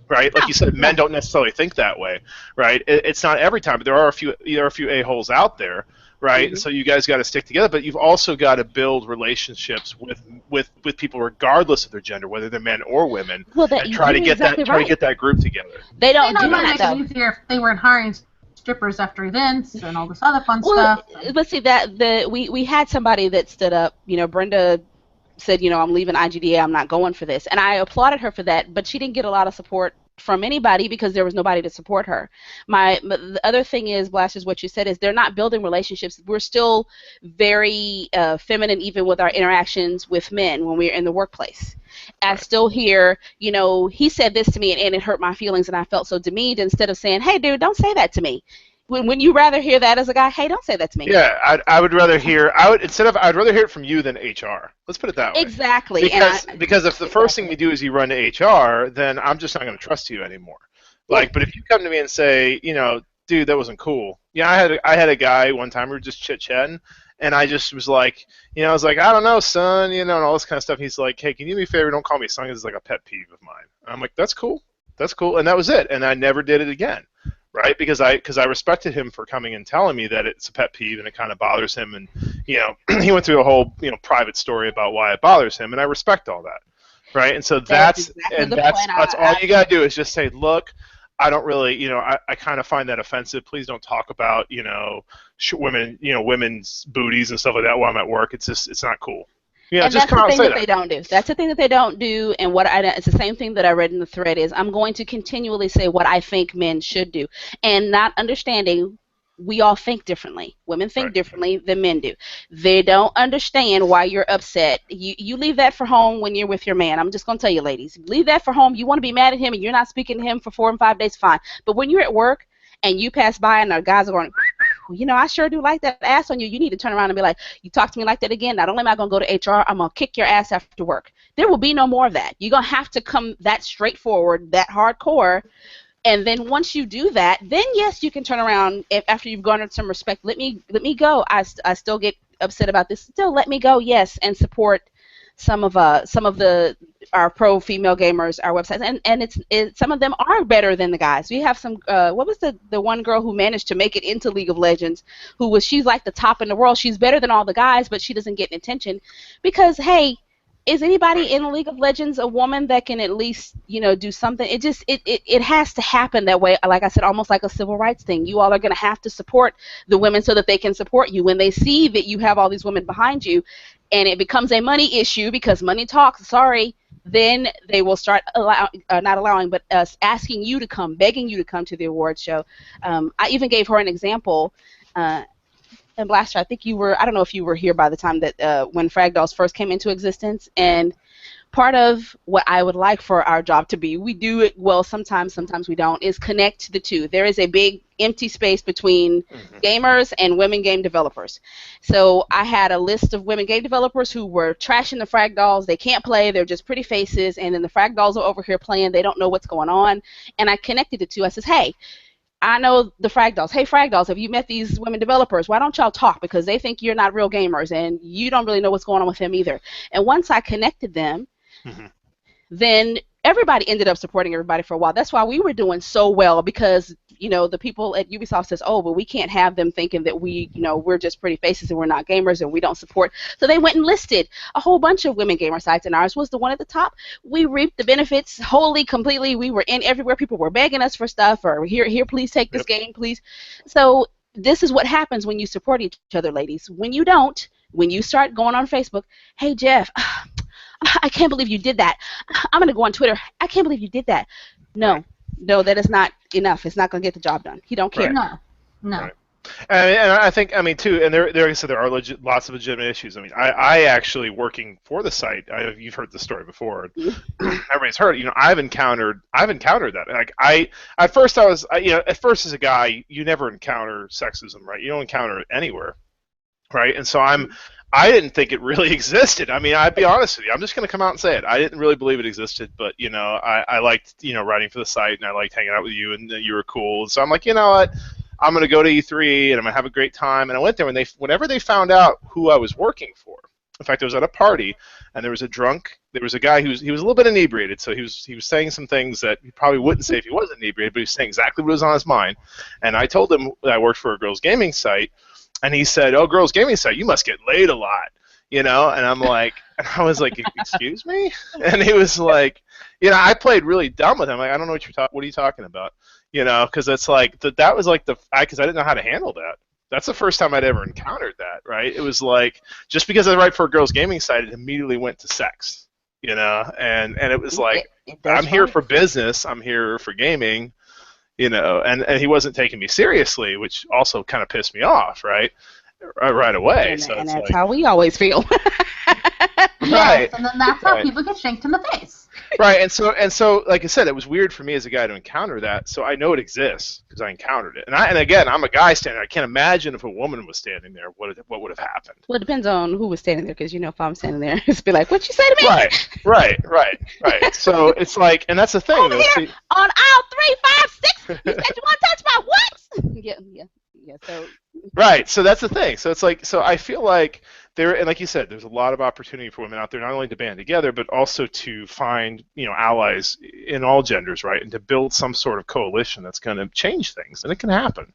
right? Like you said, men don't necessarily think that way, right? It's not every time, but there are a few a-holes out there, right? Mm-hmm. So you guys got to stick together, but you've also got to build relationships with people regardless of their gender, whether they're men or women, and try to get that group together. They don't do that, though. Make it easier if they weren't hiring strippers after events and all this other fun stuff. But see, we had somebody that stood up. Brenda said, I'm leaving IGDA. I'm not going for this, and I applauded her for that. But she didn't get a lot of support from anybody because there was nobody to support her. The other thing is, Blash, is what you said, is they're not building relationships. We're still very feminine, even with our interactions with men when we're in the workplace. I still hear, he said this to me and it hurt my feelings and I felt so demeaned, instead of saying, hey, dude, don't say that to me. Wouldn't you rather hear that as a guy? Hey, don't say that to me. Yeah, I'd rather hear it from you than HR. Let's put it that way. Exactly. Because if the first thing you do is you run to HR, then I'm just not going to trust you anymore. But if you come to me and say, dude, that wasn't cool, Yeah, I had a guy one time, we were just chit chatting, and I just was like, I was like, I don't know, son, and all this kind of stuff. He's like, hey, can you do me a favor? Don't call me son. It's like a pet peeve of mine. And I'm like, that's cool, and that was it. And I never did it again, right? Because I respected him for coming and telling me that it's a pet peeve and it kind of bothers him, and he went through a whole private story about why it bothers him, and I respect all that, right? And so that's all you gotta do is just say, look. I don't really, I kind of find that offensive. Please don't talk about, women, women's booties and stuff like that while I'm at work. It's not cool. Yeah, and just that's come the out thing and say that they don't do. That's the thing that they don't do, and it's the same thing that I read in the thread is I'm going to continually say what I think men should do, and not understanding we all think differently. Women think Right. differently than men do. They don't understand why you're upset. You leave that for home when you're with your man. I'm just going to tell you, ladies, leave that for home. You want to be mad at him and you're not speaking to him for 4 and 5 days, fine. But when you're at work and you pass by and the guys are going, I sure do like that ass on you. You need to turn around and be like, you talk to me like that again. Not only am I going to go to HR, I'm going to kick your ass after work. There will be no more of that. You're going to have to come that straightforward, that hardcore. And then once you do that, then yes, you can turn around after you've garnered some respect. Let me go. I still get upset about this. Still, let me go. Yes, and support some of our pro female gamers, our websites, and some of them are better than the guys. We have some. What was the one girl who managed to make it into League of Legends? She's like the top in the world. She's better than all the guys, but she doesn't get attention because hey. Is anybody in League of Legends a woman that can at least, do something? It has to happen that way. Like I said, almost like a civil rights thing. You all are going to have to support the women so that they can support you. When they see that you have all these women behind you and it becomes a money issue because money talks, then they will start asking you to come, begging you to come to the awards show. I even gave her an example. And Blaster, I think I don't know if you were here by the time that when Frag Dolls first came into existence, and part of what I would like for our job to be, we do it well sometimes we don't, is connect the two. There is a big empty space between gamers and women game developers. So I had a list of women game developers who were trashing the Frag Dolls. They can't play, they're just pretty faces, and then the Frag Dolls are over here playing, they don't know what's going on. And I connected the two. I says, hey, I know the Frag Dolls. Hey, Frag Dolls, have you met these women developers? Why don't y'all talk? Because they think you're not real gamers, and you don't really know what's going on with them either. And once I connected them, then everybody ended up supporting everybody for a while. That's why we were doing so well because, the people at Ubisoft says, oh, but we can't have them thinking that we're just pretty faces and we're not gamers and we don't support. So they went and listed a whole bunch of women gamer sites, and ours was the one at the top. We reaped the benefits wholly, completely. We were in everywhere. People were begging us for stuff or here, please take this game, please. So this is what happens when you support each other, ladies. When you don't, when you start going on Facebook, hey, Jeff, I can't believe you did that. I'm going to go on Twitter. I can't believe you did that. No, that is not enough. It's not going to get the job done. He don't care. No. Right. And I think, too, and like I said, there are lots of legitimate issues. I actually working for the site. You've heard the story before. Everybody's heard it. I've encountered that. Like at first as a guy, you never encounter sexism, right? You don't encounter it anywhere, right? And so I didn't think it really existed. I'd be honest with you. I'm just going to come out and say it. I didn't really believe it existed, but, I liked, writing for the site, and I liked hanging out with you, and you were cool. And so I'm like, you know what? I'm going to go to E3, and I'm going to have a great time. And I went there, and whenever they found out who I was working for, in fact, I was at a party, and there was a guy he was a little bit inebriated, so he was saying some things that he probably wouldn't say if he wasn't inebriated, but he was saying exactly what was on his mind. And I told him that I worked for a girls' gaming site, and he said, "Oh, girls' gaming site, you must get laid a lot," And I was like, "Excuse me?" And he was like, I played really dumb with him. Like, I don't know what are you talking about? Because it's like that was like because I didn't know how to handle that. That's the first time I'd ever encountered that, right? It was like just because I write for a girls' gaming site, it immediately went to sex, and it was like I'm here for business, I'm here for gaming. And he wasn't taking me seriously, which also kind of pissed me off, right away. And that's how we always feel. Right. Yes, and then that's how people get shanked in the face. Right, and so, like I said, it was weird for me as a guy to encounter that. So I know it exists because I encountered it. And again, I'm a guy standing there. I can't imagine if a woman was standing there, what would have happened. Well, it depends on who was standing there, because if I'm standing there, it's be like, "What'd you say to me?" Right. So it's like, and that's the thing. Over here on aisle 3, 5, 6. You said you want to touch my what? Yeah. Yeah, so Right. So that's the thing. So it's like, so I feel like there, and like you said, there's a lot of opportunity for women out there, not only to band together, but also to find, allies in all genders, right? And to build some sort of coalition that's going to change things. And it can happen.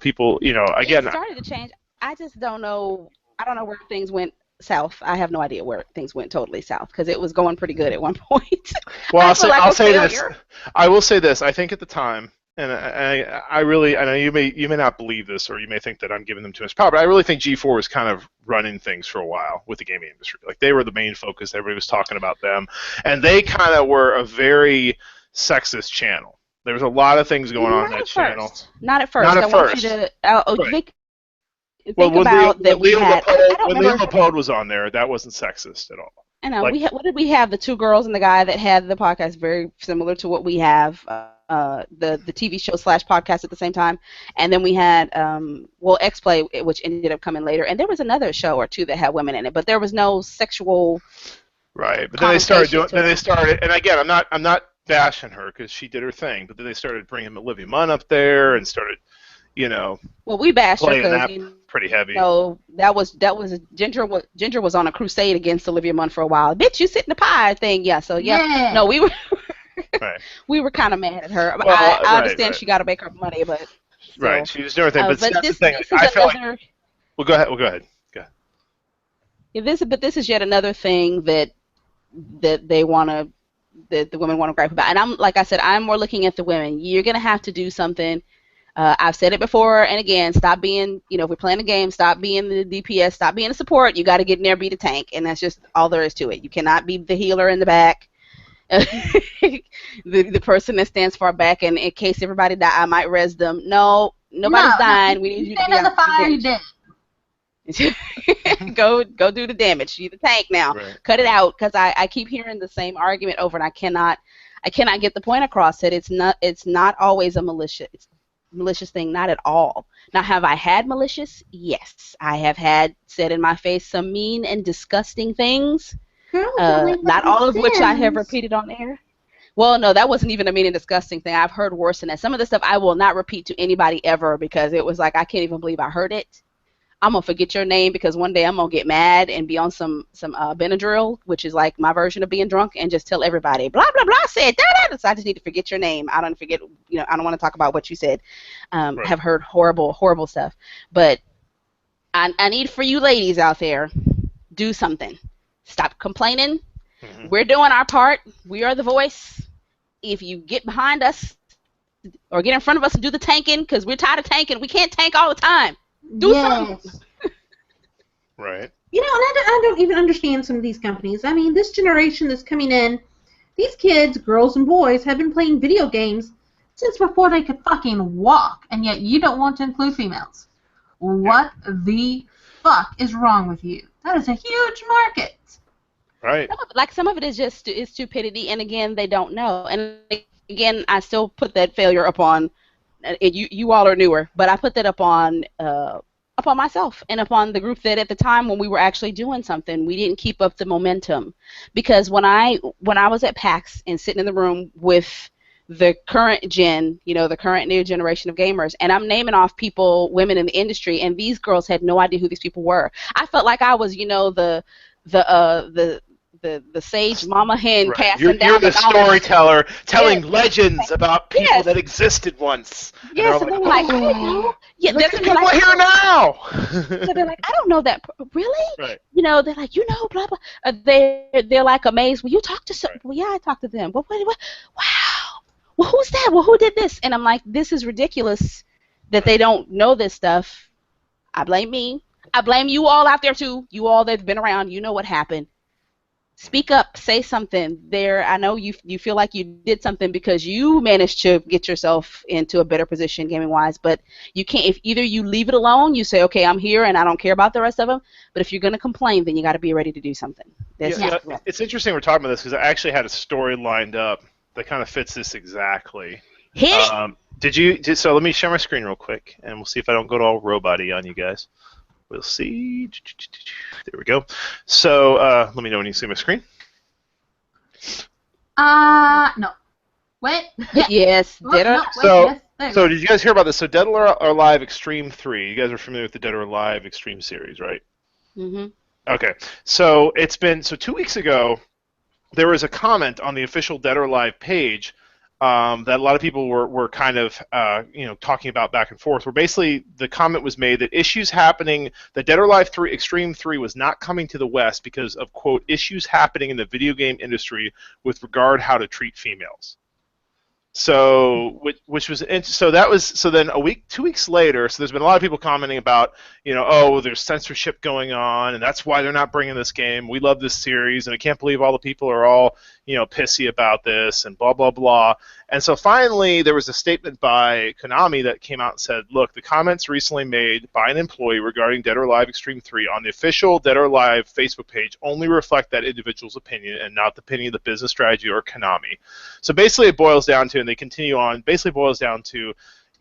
People, it again, started to change. I just don't know. I don't know where things went south. I have no idea where things went totally south because it was going pretty good at one point. well, I I'll feel say, like I'll a say this. failure. I will say this. I think at the time, and I really, I know you may not believe this, or you may think that I'm giving them too much power, but I really think G4 was kind of running things for a while with the gaming industry. Like, they were the main focus. Everybody was talking about them, and they kind of were a very sexist channel. There was a lot of things going on in that channel. Not at first. Not at I want first. you to Right. think about that we had. I don't when Leo remember. Lepode was on there, that wasn't sexist at all. I know. Like- What did we have? The two girls and the guy that had the podcast, very similar to what we have. The TV show / podcast at the same time, and then we had X-Play, which ended up coming later, and there was another show or two that had women in it, but there was no sexual. Right, but then they started doing. Then they started, and again, I'm not bashing her because she did her thing, but then they started bringing Olivia Munn up there and started, Well, we bashed her playing that because pretty heavy. No, that was Ginger was on a crusade against Olivia Munn for a while. Bitch, you sit in the pie thing. Yeah, so yeah. No, we were Right. we were kind of mad at her. Well, I understand right. she got to make her money, but still. Right, she was doing her thing, but that's this, the thing. this I is feel like. another. Well, go ahead. Go ahead. Yeah, this is yet another thing that they want to that the women want to gripe about. And I'm like I said, I'm more looking at the women. You're gonna have to do something. I've said it before and again. Stop being, if we're playing a game, stop being the DPS, stop being a support. You got to get in there, be the tank, and that's just all there is to it. You cannot be the healer in the back, the person that stands far back, and in case everybody die, I might res them. No, nobody's dying. We need you to be on the fire. You dead. go do the damage. You're the tank now. Right. Cut it out, because I keep hearing the same argument over, and I cannot get the point across that it's not always a malicious thing, not at all. Now, have I had malicious? Yes. I have had said in my face some mean and disgusting things, not all of which I have repeated on air. Well, no, that wasn't even a mean and disgusting thing. I've heard worse than that. Some of the stuff I will not repeat to anybody ever because it was like, I can't even believe I heard it. I'm going to forget your name because one day I'm going to get mad and be on some Benadryl, which is like my version of being drunk, and just tell everybody, blah, blah, blah, said, da, da, da. So I just need to forget your name. I don't forget, I don't want to talk about what you said. Right. Have heard horrible, horrible stuff. But I need for you ladies out there, do something. Stop complaining. Mm-hmm. We're doing our part. We are the voice. If you get behind us or get in front of us and do the tanking, because we're tired of tanking. We can't tank all the time. Do something. Right. And I don't even understand some of these companies. I mean, this generation that's coming in, these kids, girls and boys, have been playing video games Since before they could fucking walk, and yet you don't want to include females. What the fuck is wrong with you? That is a huge market. Right. Some of it is just stupidity, and again, they don't know. And again, I still put that failure upon you all are newer, but I put that upon myself and upon the group that at the time when we were actually doing something, we didn't keep up the momentum. Because when I was at PAX and sitting in the room with the current gen, the current new generation of gamers, and I'm naming off people, women in the industry, and these girls had no idea who these people were. I felt like I was, the sage mama hen Right. passing down You're the knowledge. storyteller telling Yes. legends about people Yes. that existed once. Yes, and they're like, I didn't know. Yeah, Look they're at people like, here now. so they're like, I don't know that. Really? Right. They're like, blah blah. They're like amazed. Well, you talked to some. Right. Well, yeah, I talked to them. What? Wow. Well, who's that? Well, who did this? And I'm like, this is ridiculous that they don't know this stuff. I blame me. I blame you all out there too. You all that've been around. You know what happened. Speak up. Say something. I know you feel like you did something because you managed to get yourself into a better position gaming-wise, but you can't. If either you leave it alone, you say, okay, I'm here and I don't care about the rest of them, but if you're going to complain, then you got to be ready to do something. It's interesting we're talking about this because I actually had a story lined up that kind of fits this exactly. Hit it. So let me share my screen real quick, and we'll see if I don't go to all robot-y on you guys. We'll see. There we go. So let me know when you see my screen. No. Wait. Yes. Oh, Did no, I? wait, So yes. There you So go. did you guys hear about this? So Dead or Alive Extreme 3. You guys are familiar with the Dead or Alive Extreme series, right? Mhm. Okay. So 2 weeks ago, there was a comment on the official Dead or Alive page that a lot of people were kind of talking about back and forth. Where basically the comment was made that issues happening, that Dead or Alive 3 Extreme 3 was not coming to the West because of quote issues happening in the video game industry with regard how to treat females. So, so then 2 weeks later, so there's been a lot of people commenting about, oh, there's censorship going on, and that's why they're not bringing this game. We love this series, and I can't believe all the people are all, pissy about this, and blah blah blah. And so finally, there was a statement by Konami that came out and said, look, the comments recently made by an employee regarding Dead or Alive Extreme 3 on the official Dead or Alive Facebook page only reflect that individual's opinion and not the opinion of the business strategy or Konami. So basically, it boils down to, and they continue on, basically boils down to,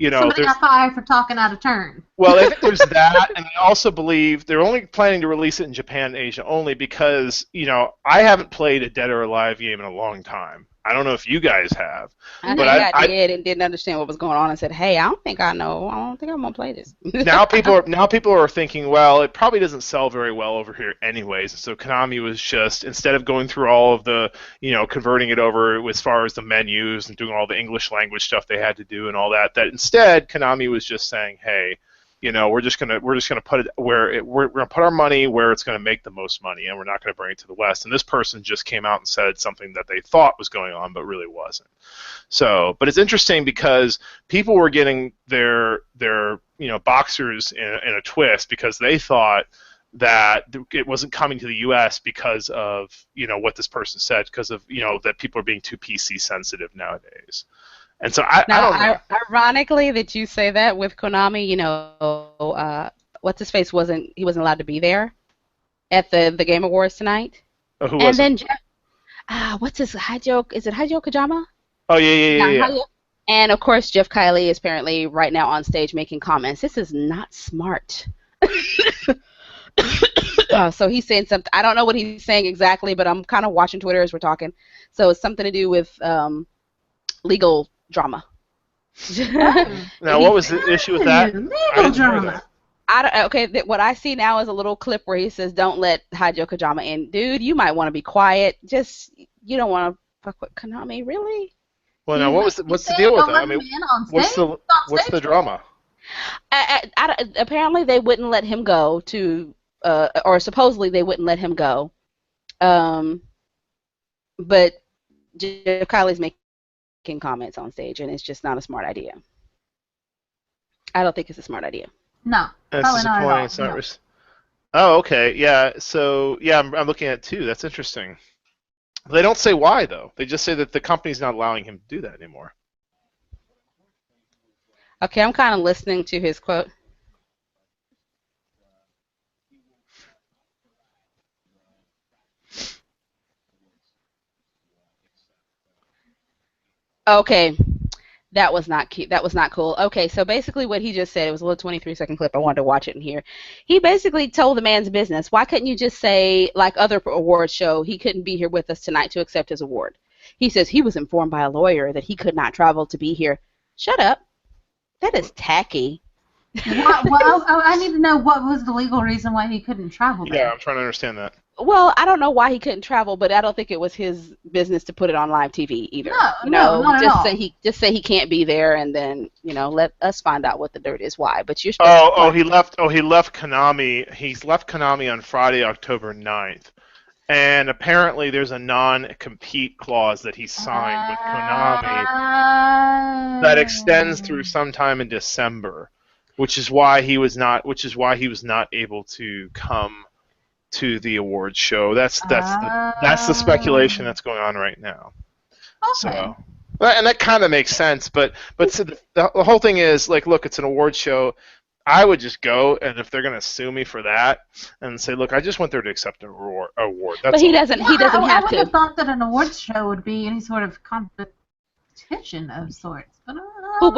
Somebody got fired for talking out of turn. well, I think there's that, and I also believe they're only planning to release it in Japan and Asia only because, I haven't played a Dead or Alive game in a long time. I don't know if you guys have. I But think I I- did and didn't understand what was going on and said, "Hey, I don't think I know. I don't think I'm gonna play this." Now people are thinking, well, it probably doesn't sell very well over here anyways. So Konami was just, instead of going through all of the, converting it over as far as the menus and doing all the English language stuff they had to do and all that instead Konami was just saying, hey, we're just gonna put it where we're gonna put our money where it's gonna make the most money, and we're not gonna bring it to the West. And this person just came out and said something that they thought was going on, but really wasn't. So, but it's interesting because people were getting their boxers in a twist because they thought that it wasn't coming to the U.S. because of what this person said, because of that people are being too PC sensitive nowadays. And so I don't know. Ironically, that you say that with Konami, what's his face wasn't allowed to be there at the Game Awards tonight. Oh, who And was then it? what's his Hideo? Is it Hideo Kojima? Oh yeah. Hideo- And of course, Jeff Kiley is apparently right now on stage making comments. This is not smart. So he's saying something. I don't know what he's saying exactly, but I'm kind of watching Twitter as we're talking. So it's something to do with legal drama. Now, what was the issue with that? I Legal didn't hear drama. that. What I see now is a little clip where he says, "Don't let Hideo Kojima in." Dude, you might want to be quiet. You don't want to fuck with Konami, really? Well, now what's the deal with that? I mean, what's the drama? Apparently, they wouldn't let him go to, or supposedly they wouldn't let him go. But Jeff Kiley's making comments on stage, and it's just not a smart idea. I don't think it's a smart idea. No, That's probably not at all. disappointing. It's not No. Oh, okay. Yeah. So, yeah, I'm looking at it too. That's interesting. They don't say why, though. They just say that the company's not allowing him to do that anymore. Okay, I'm kind of listening to his quote. Okay, that was not cute. That was not cool. Okay, so basically what he just said, it was a little 23-second clip. I wanted to watch it in here. He basically told the man's business. Why couldn't you just say, like other award show, he couldn't be here with us tonight to accept his award? He says he was informed by a lawyer that he could not travel to be here. Shut up. That is tacky. I need to know what was the legal reason why he couldn't travel there. Yeah, I'm trying to understand that. Well, I don't know why he couldn't travel, but I don't think it was his business to put it on live TV either. No, not at all. Just say he can't be there, and then let us find out what the dirt is. Why? But you're supposed to. He left Konami. He's left Konami on Friday, October 9th. And apparently there's a non-compete clause that he signed with Konami that extends through sometime in December, which is why he was not able to come to the awards show. That's the speculation that's going on right now. Okay. So, and that kind of makes sense, but so the whole thing is like, look, it's an award show. I would just go, and if they're going to sue me for that, and say, look, I just went there to accept an award. But he doesn't. He doesn't I have would to. have thought that an awards show would be any sort of competition of sorts. But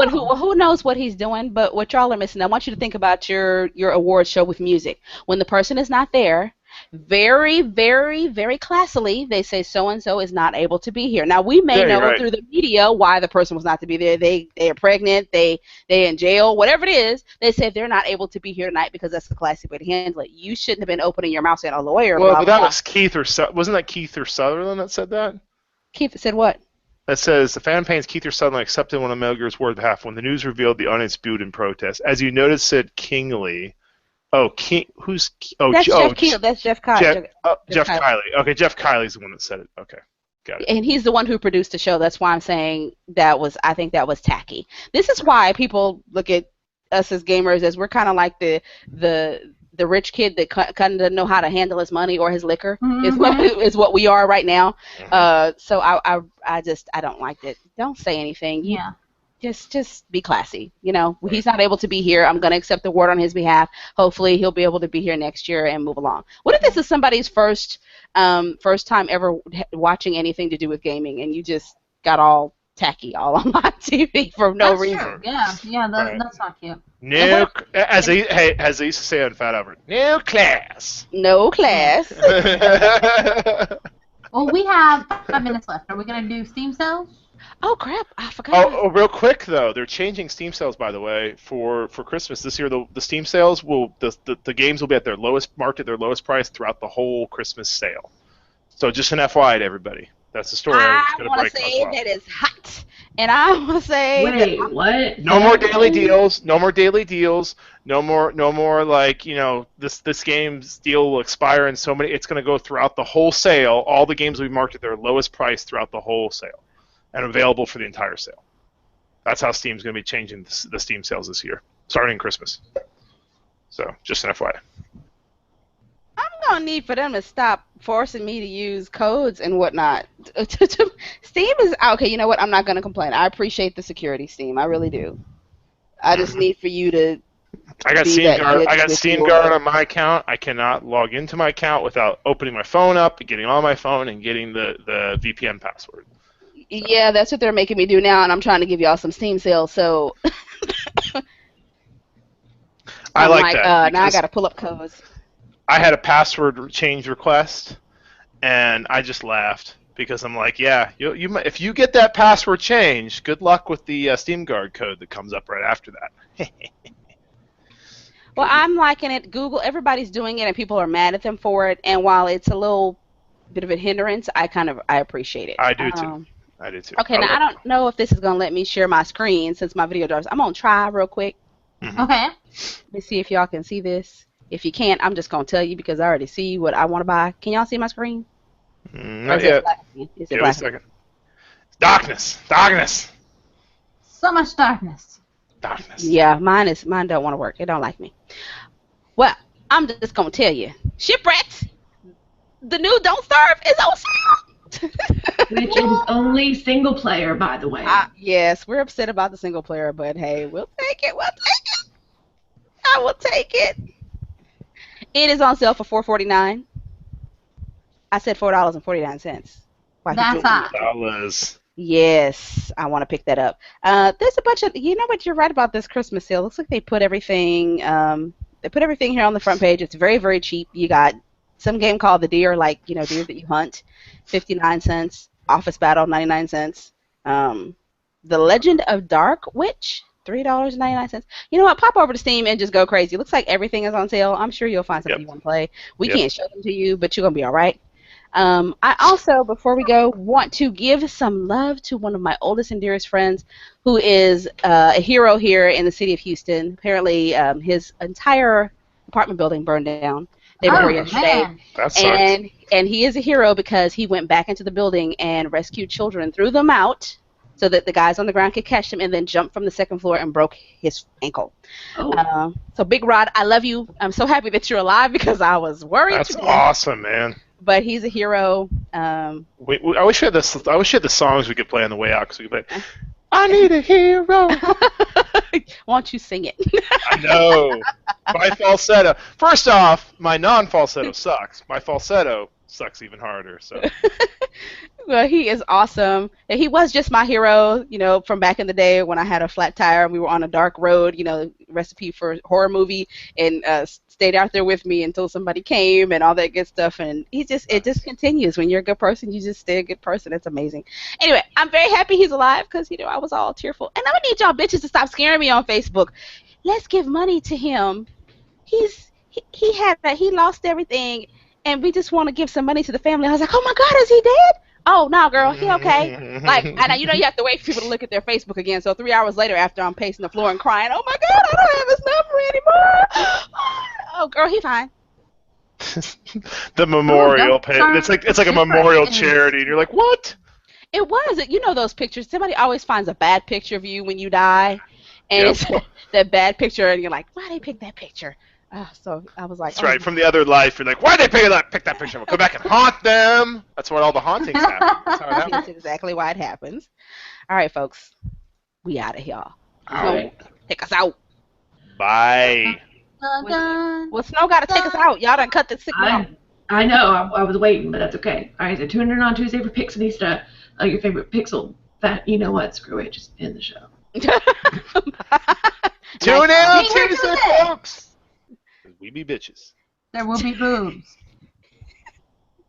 Who knows what he's doing? But what y'all are missing. I want you to think about your award show with music. When the person is not there, very, very, very classily, they say so and so is not able to be here. Now we may Yeah, you're know right. through the media why the person was not to be there. They are pregnant. They in jail. Whatever it is, they say they're not able to be here tonight because that's the classy way to handle it. You shouldn't have been opening your mouth saying a lawyer. Well, Blah but blah that blah. was wasn't that Keith or Sutherland that said that? Keith said what? That says the fan pains Keith or Sutherland accepted one of Melger's word behalf when the news revealed the audience booed in protest. As you noted, said Kingley. Oh, King. Who's? Oh, That's oh, Jeff Keel. That's Jeff Kyle. Jeff Kiley. Kiley. Okay, Jeff Kiley's the one that said it. Okay, got it. And he's the one who produced the show. That's why I'm saying I think that was tacky. This is why people look at us as gamers as we're kind of like the rich kid that kind of doesn't know how to handle his money or his liquor is what we are right now. So I don't like it. Don't say anything. Yeah. Just be classy. You know, he's not able to be here. I'm going to accept the award on his behalf. Hopefully he'll be able to be here next year and move along. What if this is somebody's first time ever watching anything to do with gaming and you just got all tacky all on live TV for no That's reason? true. Yeah, Right. that's not cute. No, as they used to say on Fat Albert, no class. No class. Well, we have 5 minutes left. Are we going to do Steam sales? Oh crap! I forgot. Oh, real quick though, they're changing Steam sales by the way for Christmas this year. The Steam sales the games will be at their lowest price throughout the whole Christmas sale. So just an FYI to everybody. That's the story I was I going to want break. to say that it's hot, and I want to say Wait, what? No more daily deals. No more daily deals. No more like this game's deal will expire in so many. It's going to go throughout the whole sale. All the games will be marked at their lowest price throughout the whole sale, and available for the entire sale. That's how Steam's going to be changing the Steam sales this year, starting Christmas. So just an FYI. I'm gonna need for them to stop forcing me to use codes and whatnot. Steam is okay. You know what? I'm not gonna complain. I appreciate the security, Steam. I really do. I just need for you to. I got be Steam that Guard. good I got with Steam your- Guard on my account. I cannot log into my account without opening my phone up, getting on my phone, and getting the VPN password. Yeah, that's what they're making me do now, and I'm trying to give y'all some Steam sales. So I I'm like that. now I because gotta pull up codes. I had a password change request, and I just laughed because I'm like, yeah, you might, if you get that password changed, good luck with the Steam Guard code that comes up right after that. Well, I'm liking it. Google, everybody's doing it, and people are mad at them for it. And while it's a little bit of a hindrance, I appreciate it. I do too. I do too. Okay, now I don't know if this is gonna let me share my screen since my video drops. I'm gonna try real quick. Okay. Let me see if y'all can see this. If you can't, I'm just gonna tell you because I already see what I want to buy. Can y'all see my screen? Or Not is it yet. black? Is it Give it a black? second. Darkness. So much darkness. Yeah, mine don't want to work. It don't like me. Well, I'm just gonna tell you, Shipwrecked, the new Don't Starve is on sale. Which is only single player, by the way. Yes, we're upset about the single player, but hey, we'll take it. I will take it. It is on sale for $4.49. I said $4.49. That's hot. $4. Yes, I want to pick that up. There's a bunch of, you know what, you're right about this Christmas sale. Looks like they put everything here on the front page. It's very, very cheap. You got some game called The Deer, like, deer that you hunt, 59 cents. Office Battle, 99 cents. The Legend of Dark Witch, $3.99. You know what, pop over to Steam and just go crazy. Looks like everything is on sale. I'm sure you'll find something you want to play. We can't show them to you, but you're going to be all right. I also, before we go, want to give some love to one of my oldest and dearest friends who is a hero here in the city of Houston. Apparently, his entire apartment building burned down. They were here yesterday. Man. That sucks. And he is a hero because he went back into the building and rescued children, threw them out so that the guys on the ground could catch them, and then jumped from the second floor and broke his ankle. Oh. So Big Rod, I love you. I'm so happy that you're alive because I was worried. That's awesome, man. But he's a hero. I wish we had this. I wish we had the songs we could play on the way out because we could play. I need a hero. Why don't you sing it? I know. My falsetto. First off, my non-falsetto sucks. My falsetto sucks even harder. So. Well, he is awesome. And he was just my hero, from back in the day when I had a flat tire and we were on a dark road, recipe for a horror movie, and stayed out there with me until somebody came and all that good stuff. And it just continues. When you're a good person, you just stay a good person. It's amazing. Anyway, I'm very happy he's alive because, I was all tearful. And I'm going to need y'all bitches to stop scaring me on Facebook. Let's give money to him. He lost everything, and we just want to give some money to the family. I was like, oh my God, is he dead? Oh no, girl, he okay. Like, and you have to wait for people to look at their Facebook again. So 3 hours later, after I'm pacing the floor and crying, oh my God, I don't have his number anymore. Oh, girl, he fine. The memorial page. sorry. It's like a memorial charity, and you're like, what? It was. Those pictures. Somebody always finds a bad picture of you when you die, and it's that bad picture, and you're like, why they pick that picture? So I was like, That's right. From the other life, you're like, why'd they pick that picture? We'll go back and haunt them. That's what all the hauntings happen. That's how it happens. That's exactly why it happens. All right, folks, we out of here. All right. Take us out. Bye. Well, Snow got to take us out. Y'all done cut the signal off. I know. I was waiting, but that's okay. All right, so tune in on Tuesday for Pixelista, your favorite Pixel. You know what? Screw it. Just end the show. Tune in on Tuesday, folks. We be bitches. There will be boobs.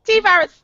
T-Virus.